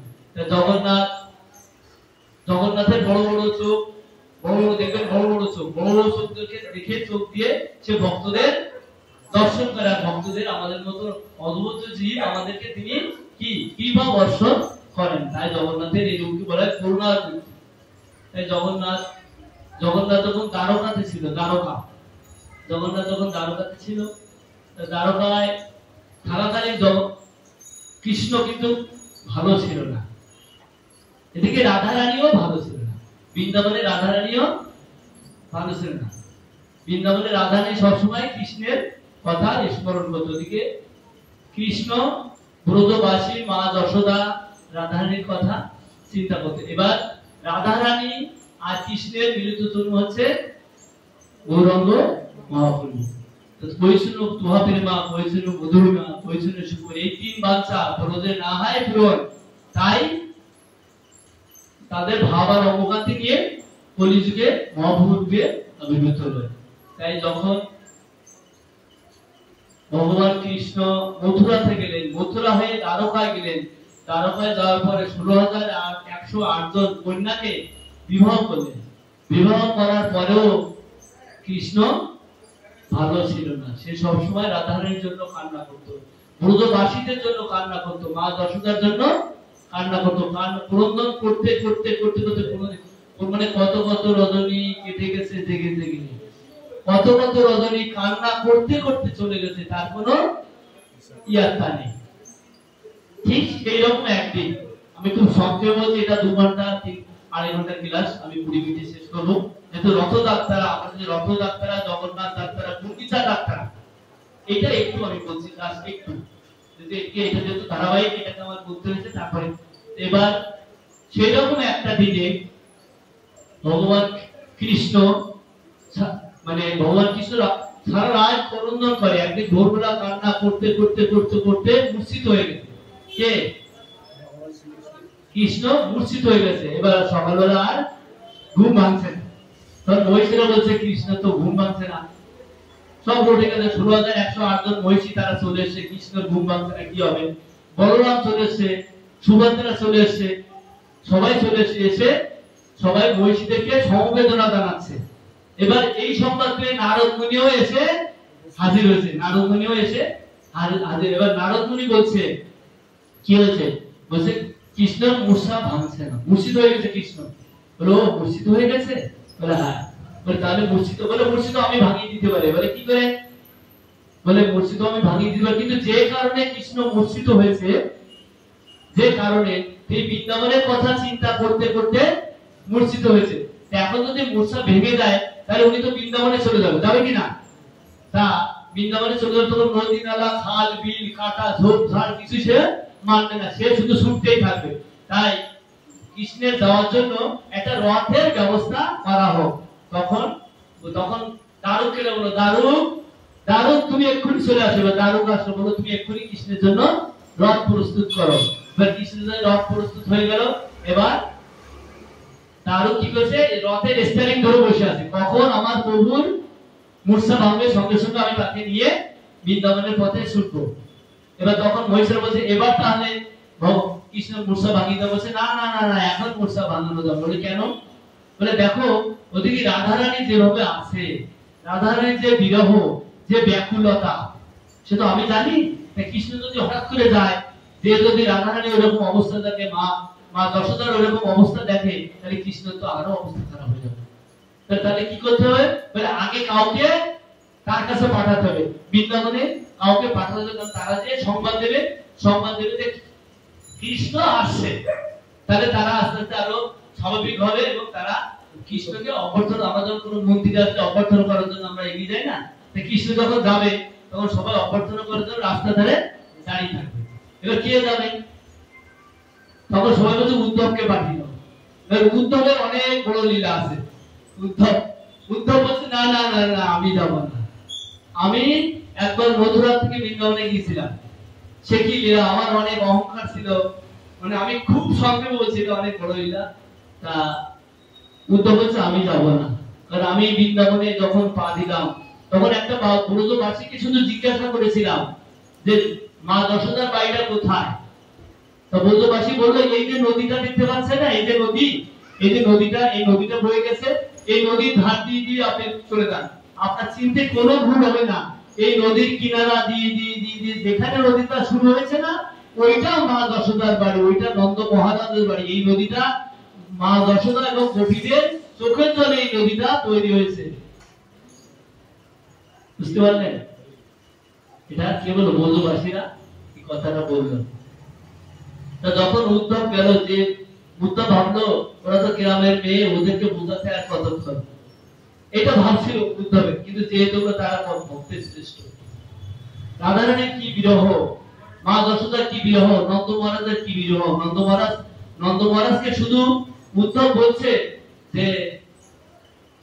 জগন্নাথের বড় বড় চোখ, বড় বড় দেখবেন, বড় বড় চোখ, বড় বড় চোখ দেখে চোখ দিয়ে সে ভক্তদের দর্শন করে। ভক্তদের আমাদের মতো অদ্ভুত জীব আমাদেরকে তিনি কি কৃপা বর্ষণ করেন। তাই জগন্নাথের এই রূপকে বলা হয় করুণার রূপ। তাই জগন্নাথ যখন দ্বারকাতে ছিল, জগন্নাথ যখন দ্বারকাতে ছিল, দ্বারকায় থাকাকালীন কৃষ্ণ কিন্তু ভালো ছিল না, এদিকে রাধারানীও ভালো ছিল না, বৃন্দাবনের রাধারানীও ভালো ছিল না। বৃন্দাবনের রাধারানী সবসময় কৃষ্ণের কথা স্মরণ করত, ওদিকে কৃষ্ণ ব্রজবাসী মা যশোদা রাধারানীর কথা চিন্তা করতে। এবার রাধারানী আর কৃষ্ণের মিলিত জন্ম হচ্ছে গৌরাঙ্গ মহাপ্রভু। বৈষ্ণব তুহা প্রেমা, বৈষ্ণব মধুরিমা, বৈষ্ণব সুপুর, এই 3 বাঞ্ছা ব্রজে না হয় পূরণ। তাই তাদের ভাবার অবকাতি নিয়ে কলিযুগে মহাপ্রভুকে আবির্ভূত হলেন। তাই যখন ভগবান কৃষ্ণ মথুরাতে গেলেন, মথুরা হয়ে দ্বারকায় গেলেন, দ্বারকায় যাওয়ার পরে 16,108 জন কন্যাকে বিবাহ করলেন। বিবাহ করার পরেও কৃষ্ণ ভালো ছিল না, সে সবসময় রাধারানীর জন্য কান্না করত, ব্রজবাসীদের জন্য কান্না করত, মা যশোদার জন্য কান্না করত। ক্রন্দন করতে করতে করতে করতে মানে কত কত রজনী কেটে গেছে জেগে জেগে, কত কত রজনী কান্না করতে করতে চলে গেছে, তার কোনো ইয়াত্তা নেই। ঠিক সেই রকম একদিন, আমি খুব সংক্ষেপে বলছি, এটা 2 ঘন্টা 2.5 ঘন্টার ক্লাস, আমি 20 মিনিটে শেষ করবো। যেহেতু রথযাত্রা, আমাদের যে রথযাত্রা, জগন্নাথ যাত্রা, গুন্ডিচা যাত্রা, এটা একটু আমি বলছি, জাস্ট একটু, যদি এটা যেহেতু ধারাবাহিক, এটাকে আমার বলতে হয়েছে। তারপরে এবার সেই রকম একটা দিনে ভগবান কৃষ্ণ সারা রাত ক্রন্দন করে, একদিন ভোরবেলা কান্না করতে করতে করতে করতে মূর্ছিত হয়ে গেছে। কে? কৃষ্ণ মূর্ছিত হয়ে গেছে। এবার সকালবেলা আর ঘুম ভাঙছে না। তখন মহিষীরা বলছে কৃষ্ণ তো ঘুম ভাঙছে না, সব উঠে গেছে, 16,108 জন মহিষী তারা চলে এসছে, কৃষ্ণের ঘুম ভাঙছে না, কি হবে? বলরাম চলে এসছে, সুভদ্রা চলে এসছে, সবাই চলে এসে সবাই মহিষীদেরকে সমবেদনা জানাচ্ছে। এবার এই সংবাদ পেয়ে নারদ মুনিও এসে হাজির হয়েছে, নারদ মুনিও এসে হাজির। এবার নারদ মুনি বলছে কি হয়েছে? বলছে কৃষ্ণের মূর্ছা ভাঙছে না, মূর্ছিত হয়ে গেছে কৃষ্ণ। বলো মূর্ছিত হয়ে গেছে, বলে হ্যাঁ। বলে তাহলে মূর্ছিত, বলে মূর্ছিত আমি ভাঙিয়ে দিতে পারি। বলে কি করে? বলে মূর্ছিত আমি ভাঙিয়ে দিতে পারি, কিন্তু যে কারণে কৃষ্ণ মূর্ছিত হয়েছে, যে কারণে এই বৃন্দাবনের কথা চিন্তা করতে করতে মূর্ছিত হয়েছে, এখন যদি মূর্ছা ভেঙে যায় তাহলে উনি তো বৃন্দাবনে চলে যাবে, যাবে কিনা? তা বৃন্দাবনে চলে যাবে, তখন নদী নালা খাল বিল কাটা ঝোপ ঝাড় কিছু সে মানবে না, সে শুধু ছুটতেই থাকবে। তাই কৃষ্ণের যাওয়ার জন্য একটা রথের ব্যবস্থা করা হোক। তখন তখন দারুক কে বলল, দারুক দারুক তুমি এক্ষুনি চলে আসবে। দারুক আসলো, বললো তুমি এক্ষুনি কৃষ্ণের জন্য রথ প্রস্তুত করো। এবার কৃষ্ণের জন্য রথ প্রস্তুত হয়ে গেল। এবার দারুক কি করছে? রথের স্টিয়ারিং ধরে বসে আছে, কখন আমার প্রভুর মূর্ছা ভাঙবে সঙ্গে সঙ্গে আমি তাকে নিয়ে বৃন্দাবনের পথে ছুটবো। এবার তখন মহিষার বলছে এবার তাহলে কৃষ্ণ মূর্ছা ভাঙিয়ে দেবে। বলছে না না না না, এখন মূর্ছা ভাঙানো যাবে। বলে কেন? বলে দেখো ওদিকে রাধারানী যেভাবে আছে, রাধারানীর যে বিরহ, যে ব্যাকুলতা, সে তো আমি জানি। কৃষ্ণ যদি হঠাৎ করে যায়, যে যদি রাধারানী ওরকম অবস্থা দেখে, মা যশোদার ওরকম অবস্থা দেখে, তাহলে কৃষ্ণ তো আরো অবস্থা খারাপ হয়ে যাবে। তাহলে কি করতে হবে? বলে আগে কাউকে তার কাছে পাঠাতে হবে, বৃন্দাবনে কাউকে পাঠাতে হবে, তারা যে সংবাদ দেবে যে কৃষ্ণ আসছে। তাহলে তারা আস্তে আস্তে আরো স্বাভাবিক হবে এবং তারা কৃষ্ণকে অভ্যর্থনা, আমরা যখন কোনো মন্দিরে আসলে অভ্যর্থনা করার জন্য আমরা এগিয়ে যাই না, কৃষ্ণ যখন যাবে তখন সবাই অভ্যর্থনা করার জন্য রাস্তা ধারে দাঁড়িয়ে থাকবে। এবার কে যাবে? তখন সবাই বলছে উদ্ধবকে পাঠিয়ে দাও। উদ্ধবের অনেক বড় লীলা আছে। উদ্ধব বলছে না না না না, আমি যাব না। আমি একবার মথুরা থেকে বৃন্দাবনে গিয়েছিলাম, সে কি লীলা, আমার অনেক অহংকার ছিল, মানে আমি খুব সংক্ষেপে বলছি, এটা অনেক বড় লীলা। তা উদ্ধব বলছে আমি যাব না, কারণ আমি বৃন্দাবনে যখন পা দিলাম তখন একটা ব্রজবাসীকে শুধু জিজ্ঞাসা করেছিলাম যে মা যশোদার বাড়িটা কোথায়। তো ব্রজবাসী বললো এই যে নদীটা দেখতে পাচ্ছেন না, এই যে নদী, এই নদীটা বয়ে গেছে, এই নদীর ধার দিয়ে দিয়ে আপনি চলে যান, আপনার চিনতে কোনো ভুল হবে না। এই নদীর কিনারা দিয়ে দিয়ে দিয়ে দিয়ে যেখানে নদীটা শুরু হয়েছে না, ওইটা মা যশোদার বাড়ি, ওইটা নন্দ মহারাজের বাড়ি। এই নদীটা মা যশোদা এবং গোপীদের চোখের জলে এই নদীটা তৈরি হয়েছে। বুঝতে পারলেন? এটা কেবল ব্রজবাসীরা এই কথাটা বলল। তা যখন উদ্ধব গেল, যে উদ্ধব ভাবলো ওরা তো গ্রামের মেয়ে, ওদেরকে বোঝাতে আর কতক্ষণ, এটা ভাবছিল উদ্ধবের। কিন্তু যেহেতু তারা ভক্তের শ্রেষ্ঠ, রাধারানীর কি বিরহ, মা যশোদার কি বিরহ, নন্দ মহারাজের কি বিরহ। নন্দ মহারাজকে শুধু উদ্ধব বলছে যে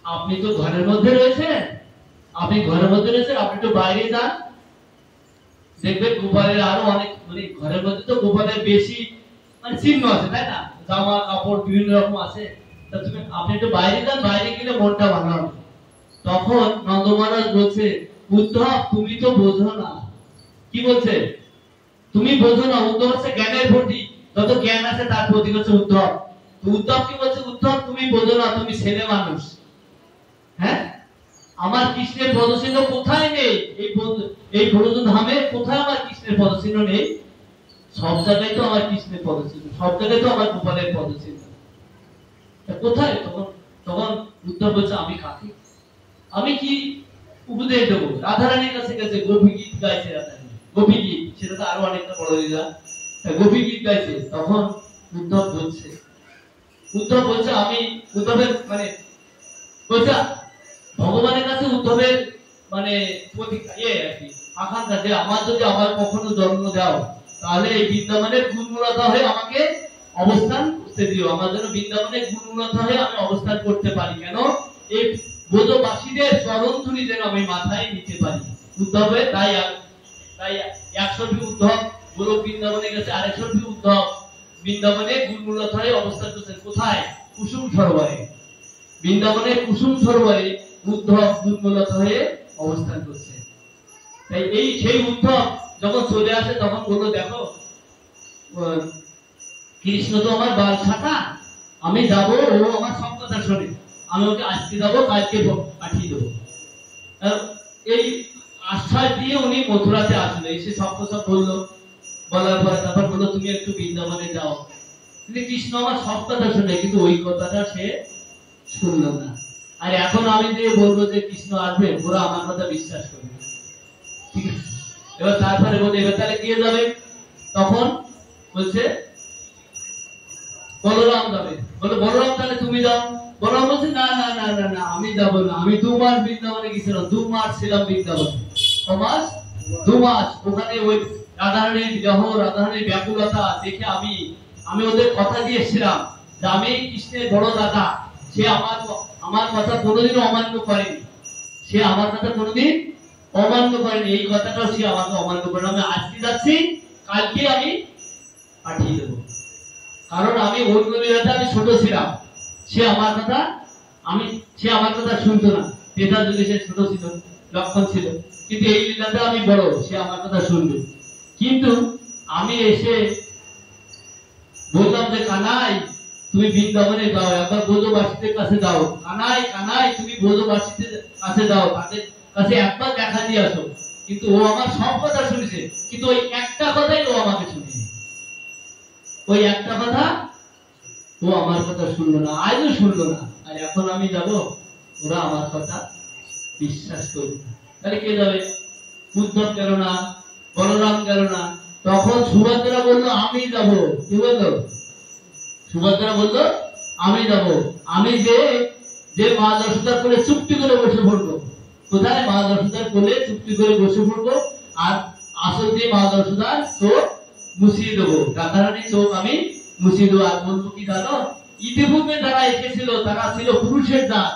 আপনি তো ঘরের মধ্যে রয়েছেন, আপনি একটু বাইরে যান, দেখবেন গোপালের আরো অনেক, মানে ঘরের মধ্যে তো গোপালের বেশি মানে চিহ্ন আছে, তাই না, জামা কাপড় বিভিন্ন রকম আছে। তা আপনি একটু বাইরে যান, বাইরে গেলে মনটা ভালো হবে। তখন নন্দ মহারাজ বলছে উদ্ধব তুমি তো বোঝো না। কি বলছে? তুমি বোঝো না। উদ্ধব হচ্ছে জ্ঞানের প্রতীক, যত জ্ঞান আছে তার প্রতীক হচ্ছে উদ্ধব। তো উদ্ধব কি বলছে? উদ্ধব তুমি বোঝো না, তুমি ছেলে মানুষ। হ্যাঁ, আমার কৃষ্ণের পদচিহ্ন কোথায় নেই? এই ব্রজ ধামে কোথায় আমার কৃষ্ণের পদচিহ্ন নেই? সব জায়গায় তো আমার কৃষ্ণের পদচিহ্ন, সব জায়গায় তো আমার গোপালের পদচিহ্ন, কোথায়? তখন উদ্ধব বলছে আমি কাকে, আমি কি উপদেশ দেবো? রাধারানীর কাছে গেছে, গোপী গীত গাইছে রাধারানী, গোপী গীত, সেটা তো আরো অনেকটা বড় লীলা। গোপী গীত গাইছে। তখন উদ্ধব বলছে আমি উদ্ধবের মানে বলছে ভগবানের কাছে উদ্ধবের মানে আকাঙ্ক্ষা যে আমার যদি আবার কখনো জন্ম দাও, তাহলে এই বৃন্দাবনের গুণমূলতা হয়ে আমাকে অবস্থান করতে দিও, আমার জন্য বৃন্দাবনের গুণমূলতা হয়ে আমি অবস্থান করতে পারি। কেন? এই ব্রজবাসীদের চরণ ধুলি যেন আমি মাথায় নিতে পারি। উদ্ধবের তাই 100 উদ্ধব গুরু বৃন্দাবনে গেছে, 150 উদ্ধব বৃন্দাবনে গুণমূলতা হয়ে অবস্থান করছে। কোথায়? কুসুম সরোবরে। বৃন্দাবনের কুসুম সরোবরে উদ্ধব গুণমূলতা হয়ে অবস্থান করছে। তাই সেই উদ্ধব যখন চলে আসে তখন বললো দেখো কৃষ্ণ তো আমার বাল ছাতা, আমি যাবো, ও আমার সব কথা শোনে, আমি ওকে আজকে যাবো, কালকে পাঠিয়ে দেবো। এই আশ্বাস দিয়ে উনি মথুরাতে আসলো, এসে সব কথা বললো। বলার পরে তারপর বললো তুমি একটু বৃন্দাবনে যাও। কিন্তু কৃষ্ণ আমার সব কথা শুনে, কিন্তু ওই কথাটা সে শুনলো না। আর এখন আমি যে বলবো যে কৃষ্ণ আসবে, ওরা আমার কথা বিশ্বাস করবে, ঠিক আছে? এবার তারপরে বলতে এবার তাহলে কে যাবে? তখন বলছে বলরাম যাবে। বলে বলরাম তাহলে তুমি যাও। বলরাম বলছে না না না না না, আমি যাব না, আমি 2 মাস বৃন্দাবনে গেছিলাম, 2 মাস ছিলাম বৃন্দাবনে। 2 মাস ওখানে ওই রাধারানীর বিরহ, রাধারানীর ব্যাকুলতা দেখে আমি ওদের কথা দিয়েছিলাম যে আমি কৃষ্ণের বড় দাদা, সে আমার কথা কোনোদিনও অমান্য করেনি, সে আমার কথা কোনোদিন অমান্য করেনি, এই কথাটাও সে আমাকে অমান্য করে। আমি আজকে যাচ্ছি, কালকে আমি পাঠিয়ে দেবো, কারণ আমি অন্য লীলাতে আমি ছোট ছিলাম, সে আমার কথা শুনতো না। তেতার যুগে সে ছোট ছিল, লক্ষণ ছিল, কিন্তু এই লীলাতে আমি বড়, সে আমার কথা শুনবে। কিন্তু আমি এসে বললাম যে কানাই তুমি বৃন্দাবনে যাও, একবার ব্রজবাসীদের কাছে যাও, কানাই কানাই তুমি ব্রজবাসীদের কাছে যাও, তাদের কাছে একবার দেখা দিয়ে আসো। কিন্তু ও আমার সব কথা শুনেছে, কিন্তু ওই একটা কথাই ও আমাকে শুনেনি, ওই একটা কথা ও আমার কথা শুনলো না, আজও শুনলো না। আর এখন আমি যাব, ওরা আমার কথা বিশ্বাস করবে না। তাহলে কে যাবে? উদ্ধব গেল না, বলরাম গেল না। তখন সুভদ্রা বললো আমি যাব। কি বললো? সুভদ্রা বললো আমি যাব। আমি যে মা যশোদার কোলে চুপটি করে বসে পড়বো। কোথায়? মা যশোদার কোলে চুপটি করে বসে পড়বো, আর আসল দিয়ে মা যশোদার চোখ মুছিয়ে দেবো, রাধারানীর চোখ আমি মুছিয়ে দেবো। আর বলবো কি জানো, ইতিপূর্বে যারা এসেছিল তারা ছিল পুরুষের জাত,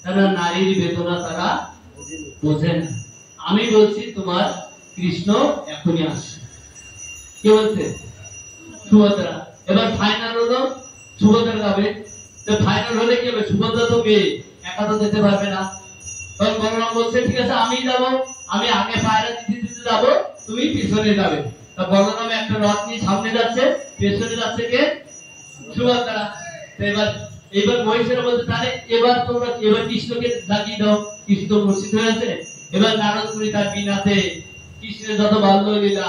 তারা নারীর বেদনা তারা বোঝে না। আমি বলছি তোমার কৃষ্ণ এখনই আসছে। কে বলছে? সুভদ্রা। এবার ফাইনাল হলো সুভদ্রা যাবে। তো ফাইনাল হলে কি হবে? সুভদ্রা তো মেয়ে, একা তো যেতে পারবে না। তখন বলরাম বলছে ঠিক আছে আমি যাব, আমি আগে পায়রা দিতে দিতে যাব, তুমি পিছনে যাবে। তা বলরাম একটা রথ নিয়ে সামনে যাচ্ছে, পেছনে যাচ্ছে কে? সুভদ্রা। এবার মহিষেরা বলতে তাহলে এবার কৃষ্ণকে ডাকিয়ে দাও, কৃষ্ণ মূর্ছিত হয়েছে। এবার নারদ মুনি তার বিনাতে কৃষ্ণের যত বাল্য লীলা,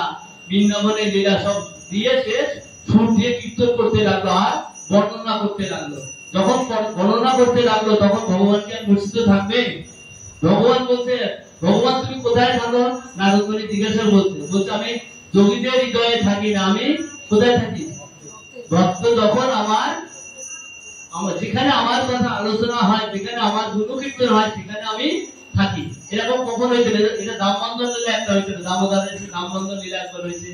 বৃন্দাবনের লীলা সব দিয়ে শেষ সুর দিয়ে কীর্তন করতে লাগলো আর বর্ণনা করতে লাগলো। যখন বর্ণনা করতে লাগলো তখন ভগবান কি আর মূর্ছিত থাকবে? ভগবান বলছে ভগবান তুমি কোথায় থাকো? নারদ মুনি জিজ্ঞাসা বলছে আমি যোগীদের হৃদয়ে থাকি না, আমি কোথায় থাকি? ভক্ত যখন যেখানে আমার কথা আলোচনা হয়, যেখানে আমার গুণকীর্তন হয়, সেখানে আমি থাকি। এরকম কখন হয়েছিল? এটা দামবন্ধন লীলা একটা হয়েছিল, দামোদরের দামবন্ধন লীলা একবার হয়েছে।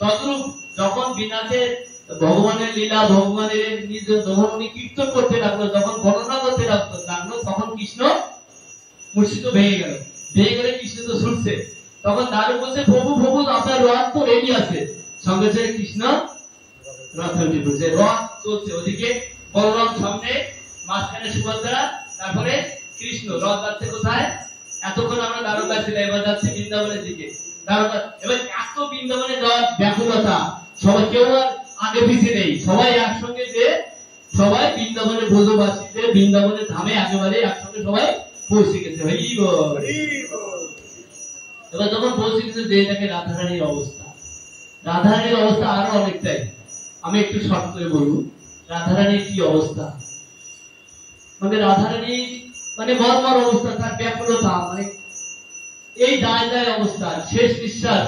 তদ্রূপ যখন বিনাতে ভগবানের লীলা, ভগবানের নিজ যখন উনি কীর্তন করতে লাগলো, যখন বর্ণনা করতে লাগলো, তখন কৃষ্ণ মূর্ছিত ভেঙে গেল। কৃষ্ণ তো ছুটছে, তখন দারু বলছে প্রভু প্রভু আপনার রথ তো রেডি আছে। সঙ্গে সঙ্গে কৃষ্ণ রথ উঠে পড়ছে, রথ চলছে। ওদিকে বলরাম সামনে, মাঝখানে সুভদ্রা, তারপরে কৃষ্ণ। রথ যাচ্ছে কোথায়? এতক্ষণ আমরা দ্বারকা ছিলাম, এবার যাচ্ছে বৃন্দাবনের দিকে। দ্বারকা এবার এত বৃন্দাবনে যাওয়ার ব্যাকুলতা, সবাই কেউ আর আগে পিছিয়ে নেই, সবাই একসঙ্গে যে সবাই বৃন্দাবনের ব্রজবাসীতে বৃন্দাবনের ধামে একেবারে একসঙ্গে সবাই পৌঁছে গেছে। এবার যখন পৌঁছে গেছে, যে দেখে রাধারানীর অবস্থা, রাধারানীর অবস্থা আরো অনেকটাই, আমি একটু শর্ট করে বলবো রাধারানীর কি অবস্থা। মানে রাধারানী মর্মর অবস্থা, তার ব্যাকুলতা, এই দায় দায় অবস্থা, শেষ নিঃশ্বাস,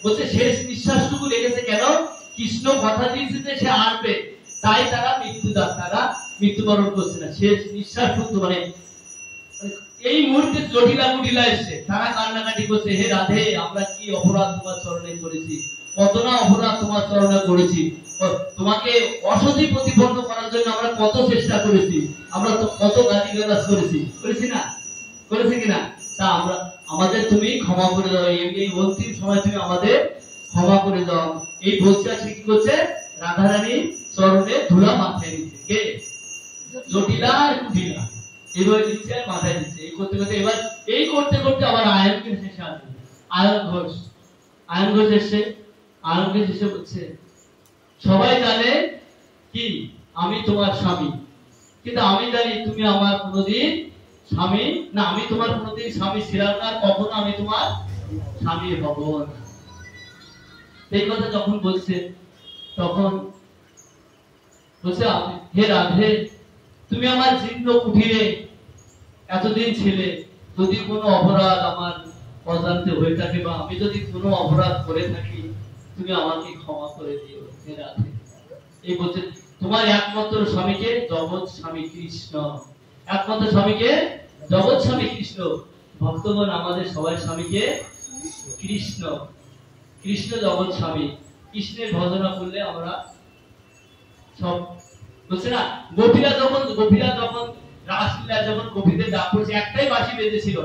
বলছে শেষ নিঃশ্বাসটুকু লেগেছে কেন? কৃষ্ণ কথা দিয়েছে যে সে আসবে, তাই তারা মৃত্যুবরণ করছে না। শেষ নিঃশ্বাসটুকু এই মুহূর্তে জটিলা মুটিলা এসছে, তারা কান্নাকাটি করছে, হে রাধে আমরা কি অপরাধ তোমার চরণে করেছি, কত না অপরাধ তোমার চরণে করেছি, তোমাকে অসতী প্রতিপন্ন করার জন্য আমরা কত চেষ্টা করেছি, আমরা তো কত গালিগালাজ করেছি না, করেছি কিনা? তা আমাদের তুমি ক্ষমা করে দাও, এই অন্তিম সময় তুমি আমাদের ক্ষমা করে দাও। এই বলছে, সে কি করছে? রাধারানী চরণে ধুলা মাথায় দিচ্ছে। কে? জটিলা আর কুটিলা এবার দিচ্ছে আর মাথায় দিচ্ছে। এই করতে করতে আবার আয়নকে শেষে আসবে। আয়ন ঘোষ এসে বলছে সবাই জানে কি আমি তোমার স্বামী, কিন্তু আমি জানি তুমি আমার কোনোদিন স্বামী না, আমি তোমার কোনোদিন স্বামী ছিলাম না, কখনো আমি তোমার স্বামী হব না। এই কথা যখন বলছে তখন বলছে হে রাধে তুমি আমার জীর্ণ কুঠিরে এতদিন ছেলে, যদি কোনো অপরাধ আমার অজান্তে হয়ে থাকে বা আমি যদি কোনো অপরাধ করে থাকি, তুমি আমাকে ক্ষমা করে দিও হে রাধে। এই বলছেন তোমার একমাত্র স্বামীকে জগৎ স্বামী কৃষ্ণ, একমাত্র স্বামীকে জগৎ স্বামী কৃষ্ণ। ভক্তগণ আমাদের সবাই স্বামীকে কৃষ্ণ, কৃষ্ণ জগৎ স্বামী। কৃষ্ণের ভজনা করলে আমরা সব বলছে না, গোপীরা যখন রাসলীলা যখন গোপীদের ডাক পড়ছে, একটাই বাঁশি বেজেছিল,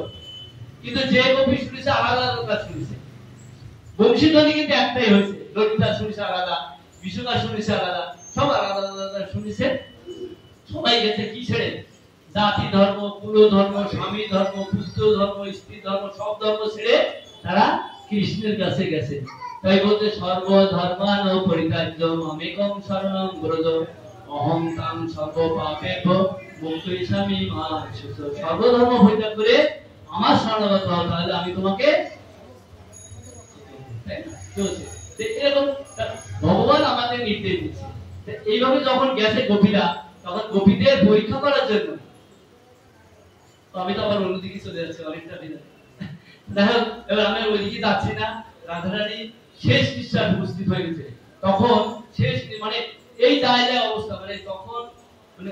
কিন্তু যে গোপী শুনেছে আলাদা আলাদা শুনেছে, বংশীধ্বনি কিন্তু একটাই হয়েছে। ললিতা শুনেছে আলাদা, বিশুকা শুনেছে আলাদা, সব আলাদা আলাদা শুনেছে। সবাই গেছে কি ছেড়ে? জাতি ধর্ম, কুল ধর্ম, স্বামী ধর্ম, পুত্র ধর্ম, স্ত্রী ধর্ম, সব ধর্ম ছেড়ে তারা কৃষ্ণের কাছে গেছে। তাই বলতে সর্ব ধর্মান পরিত্যাজ্য মামেকং শরণং ব্রজ অহং তাং সর্ব পাপেভ্য মুক্তয়িষ্যামি মা শুচ। সর্বধর্ম পরিত্যাগ করে আমার শরণাগত হও, তাহলে আমি তোমাকে। এরকম ভগবান আমাদের নির্দেশ দিচ্ছে। এইভাবে যখন গেছে গোপীরা, তখন গোপীদের পরীক্ষা করার জন্য, আমি তো আবার অন্যদিকে চলে যাচ্ছি অনেকটা দিন। দেখো এবার আমি ওইদিকে যাচ্ছি না, রাধারানী শেষ নিঃশ্বাস উপস্থিত হয়ে গেছে। তখন শেষ মানে এই জায়গায় অবস্থা, মানে তখন মানে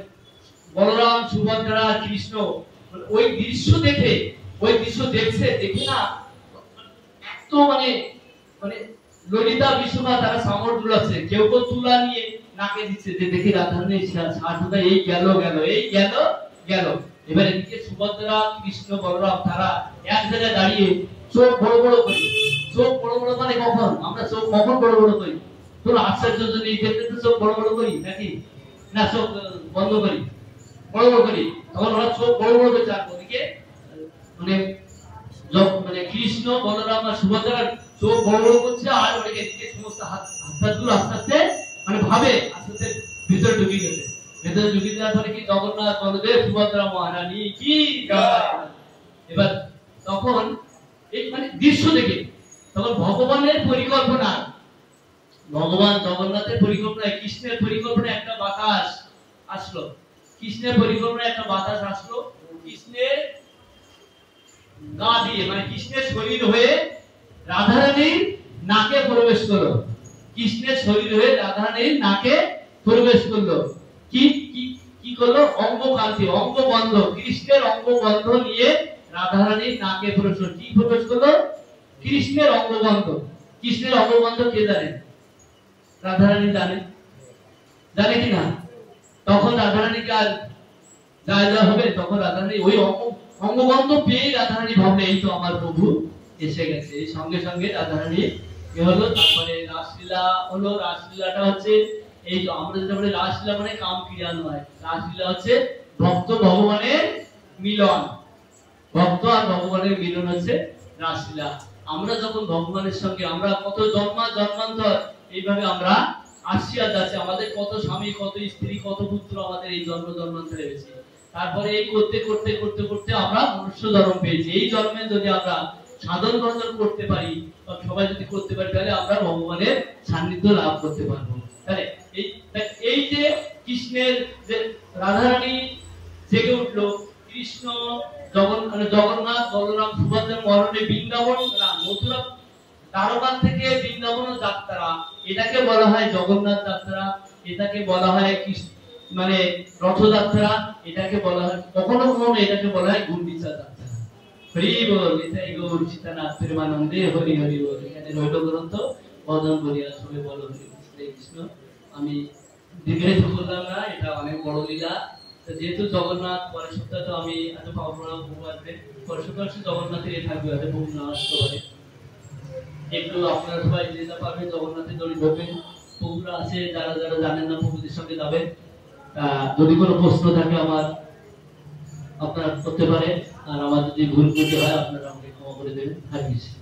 বলরাম, সুভদ্রা, কৃষ্ণ ওই দৃশ্য দেখে, ওই দৃশ্য দেখছে, দেখে না এত মানে মানে ললিতা বিশ্বনাথ তারা সামর দুলাচ্ছে, কেউ কেউ তুলা নিয়ে নাকে দিচ্ছে, যে দেখি রাধারানীর সাজটা এই গেল গেল এই গেল গেল। এবার এদিকে সুভদ্রা, কৃষ্ণ, বলরাম তারা এক জায়গায় দাঁড়িয়ে চোখ বড় বড় করি। চোখ বড় বড় মানে কখন? আমরা চোখ কখন বড় বড় করি? তোর আশ্চর্যজনক এই দেখতে তো চোখ বড় বড় করি নাকি? না, চোখ বন্ধ করি, বড় বড় করি। তখন ওরা চোখ বড় বড় করে চার ওদিকে মানে মানে কৃষ্ণ, বলরাম আর সুভদ্রার চোখ বড় বড় করছে, আর ওদিকে এদিকে সমস্ত হাতগুলো আস্তে আস্তে মানে ভাবে আস্তে আস্তে ভিতরে ঢুকে গেছে। ভেতরে ঢুকে যাওয়ার পরে কি জগন্নাথ বলদেব সুভদ্রা মহারানী কি জয়। এবার তখন এই মানে দৃশ্য দেখে তখন ভগবানের পরিকল্পনা, ভগবান জগন্নাথের পরিকল্পনায়, কৃষ্ণের পরিকল্পনায় একটা বাতাস আসলো। কৃষ্ণের পরিকল্পনায় একটা বাতাস আসলো, কৃষ্ণের গা দিয়ে মানে কৃষ্ণের শরীর হয়ে রাধারানীর নাকে প্রবেশ করলো। কৃষ্ণের শরীর হয়ে রাধারানীর নাকে প্রবেশ করলো। কি কি কি করলো? অঙ্গকান্তি, অঙ্গবন্ধ, কৃষ্ণের অঙ্গবন্ধ নিয়ে রাধারানীর নাকে প্রবেশ করলো। কি প্রবেশ করলো? কৃষ্ণের অঙ্গবন্ধ। কৃষ্ণের অঙ্গবন্ধ কে জানে? রাধারানী জানে, জানে কি না? তখন রাধারানীকে আর যা হবে, তখন রাধারানী ওই অঙ্গবন্ধ পেয়ে রাধারানী ভাবলে এই তো আমার প্রভু এসে গেছে। এই সঙ্গে সঙ্গে রাধারানী কি হলো? তারপরে রাসলীলা হলো। রাসলীলাটা হচ্ছে এই যে আমরা যেটা বলি রাসলীলা মানে কাম ক্রিয়া নয়, রাসলীলা হচ্ছে ভক্ত ভগবানের মিলন। ভক্ত আর ভগবানের মিলন হচ্ছে রাসলীলা। আমরা যখন ভগবানের সঙ্গে আমরা কত জন্মান্তর এইভাবে আমরা আসছি আর যাচ্ছি, আমাদের কত স্বামী, কত স্ত্রী, কত পুত্র আমাদের এই জন্মান্তরে হয়েছে। তারপরে এই করতে করতে করতে করতে আমরা মনুষ্য জন্ম পেয়েছি। এই জন্মে যদি আমরা সাধন ভজন করতে পারি বা সবাই যদি করতে পারি, তাহলে আমরা ভগবানের সান্নিধ্য লাভ করতে পারবো। তাহলে এই যে কৃষ্ণের যে রাধারানী জেগে উঠলো, কৃষ্ণ জগন্নাথ, বলরাম, সুভদ্রা মরণে বৃন্দাবন না মথুরা দ্বারকা থেকে বৃন্দাবন যাত্রা, এটাকে বলা হয় জগন্নাথ যাত্রা, এটাকে বলা হয় মানে রথযাত্রা, এটাকে বলা হয় কখনো কখনো এটাকে বলা হয় গুন্ডিচা যাত্রা। হরি বল, এটাই গৌর চিত্তানাথ প্রেমানন্দে হরি হরি বল। এখানে রইল গ্রন্থ বদন করিয়া সবে বল হরি কৃষ্ণ। আমি দীর্ঘায়িত করলাম না, এটা অনেক বড় লীলা। যেহেতু জগন্নাথ পরের সপ্তাহে তো আমি এত পাবনা বহু আসবে, পরের সপ্তাহে জগন্নাথের থাকবে, হয়তো বহু না আসতে পারে। একটু আপনারা সবাই যেতে পারবেন, জগন্নাথের দড়ি ধরবেন। প্রভুরা আছে, যারা যারা জানেন না প্রভুদের সঙ্গে যাবেন। যদি কোনো প্রশ্ন থাকে আপনারা করতে পারেন, আর আমার যদি ভুল ত্রুটি হয় আপনারা আমাকে ক্ষমা করে দেবেন। হরে কৃষ্ণ।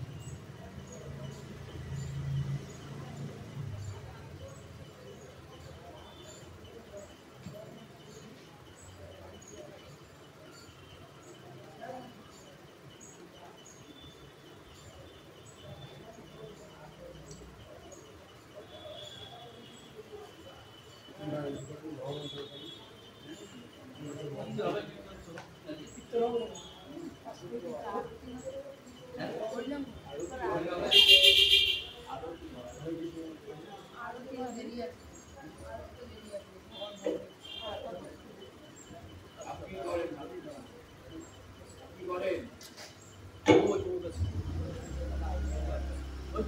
হবে আপনি করেন কি করেন ওই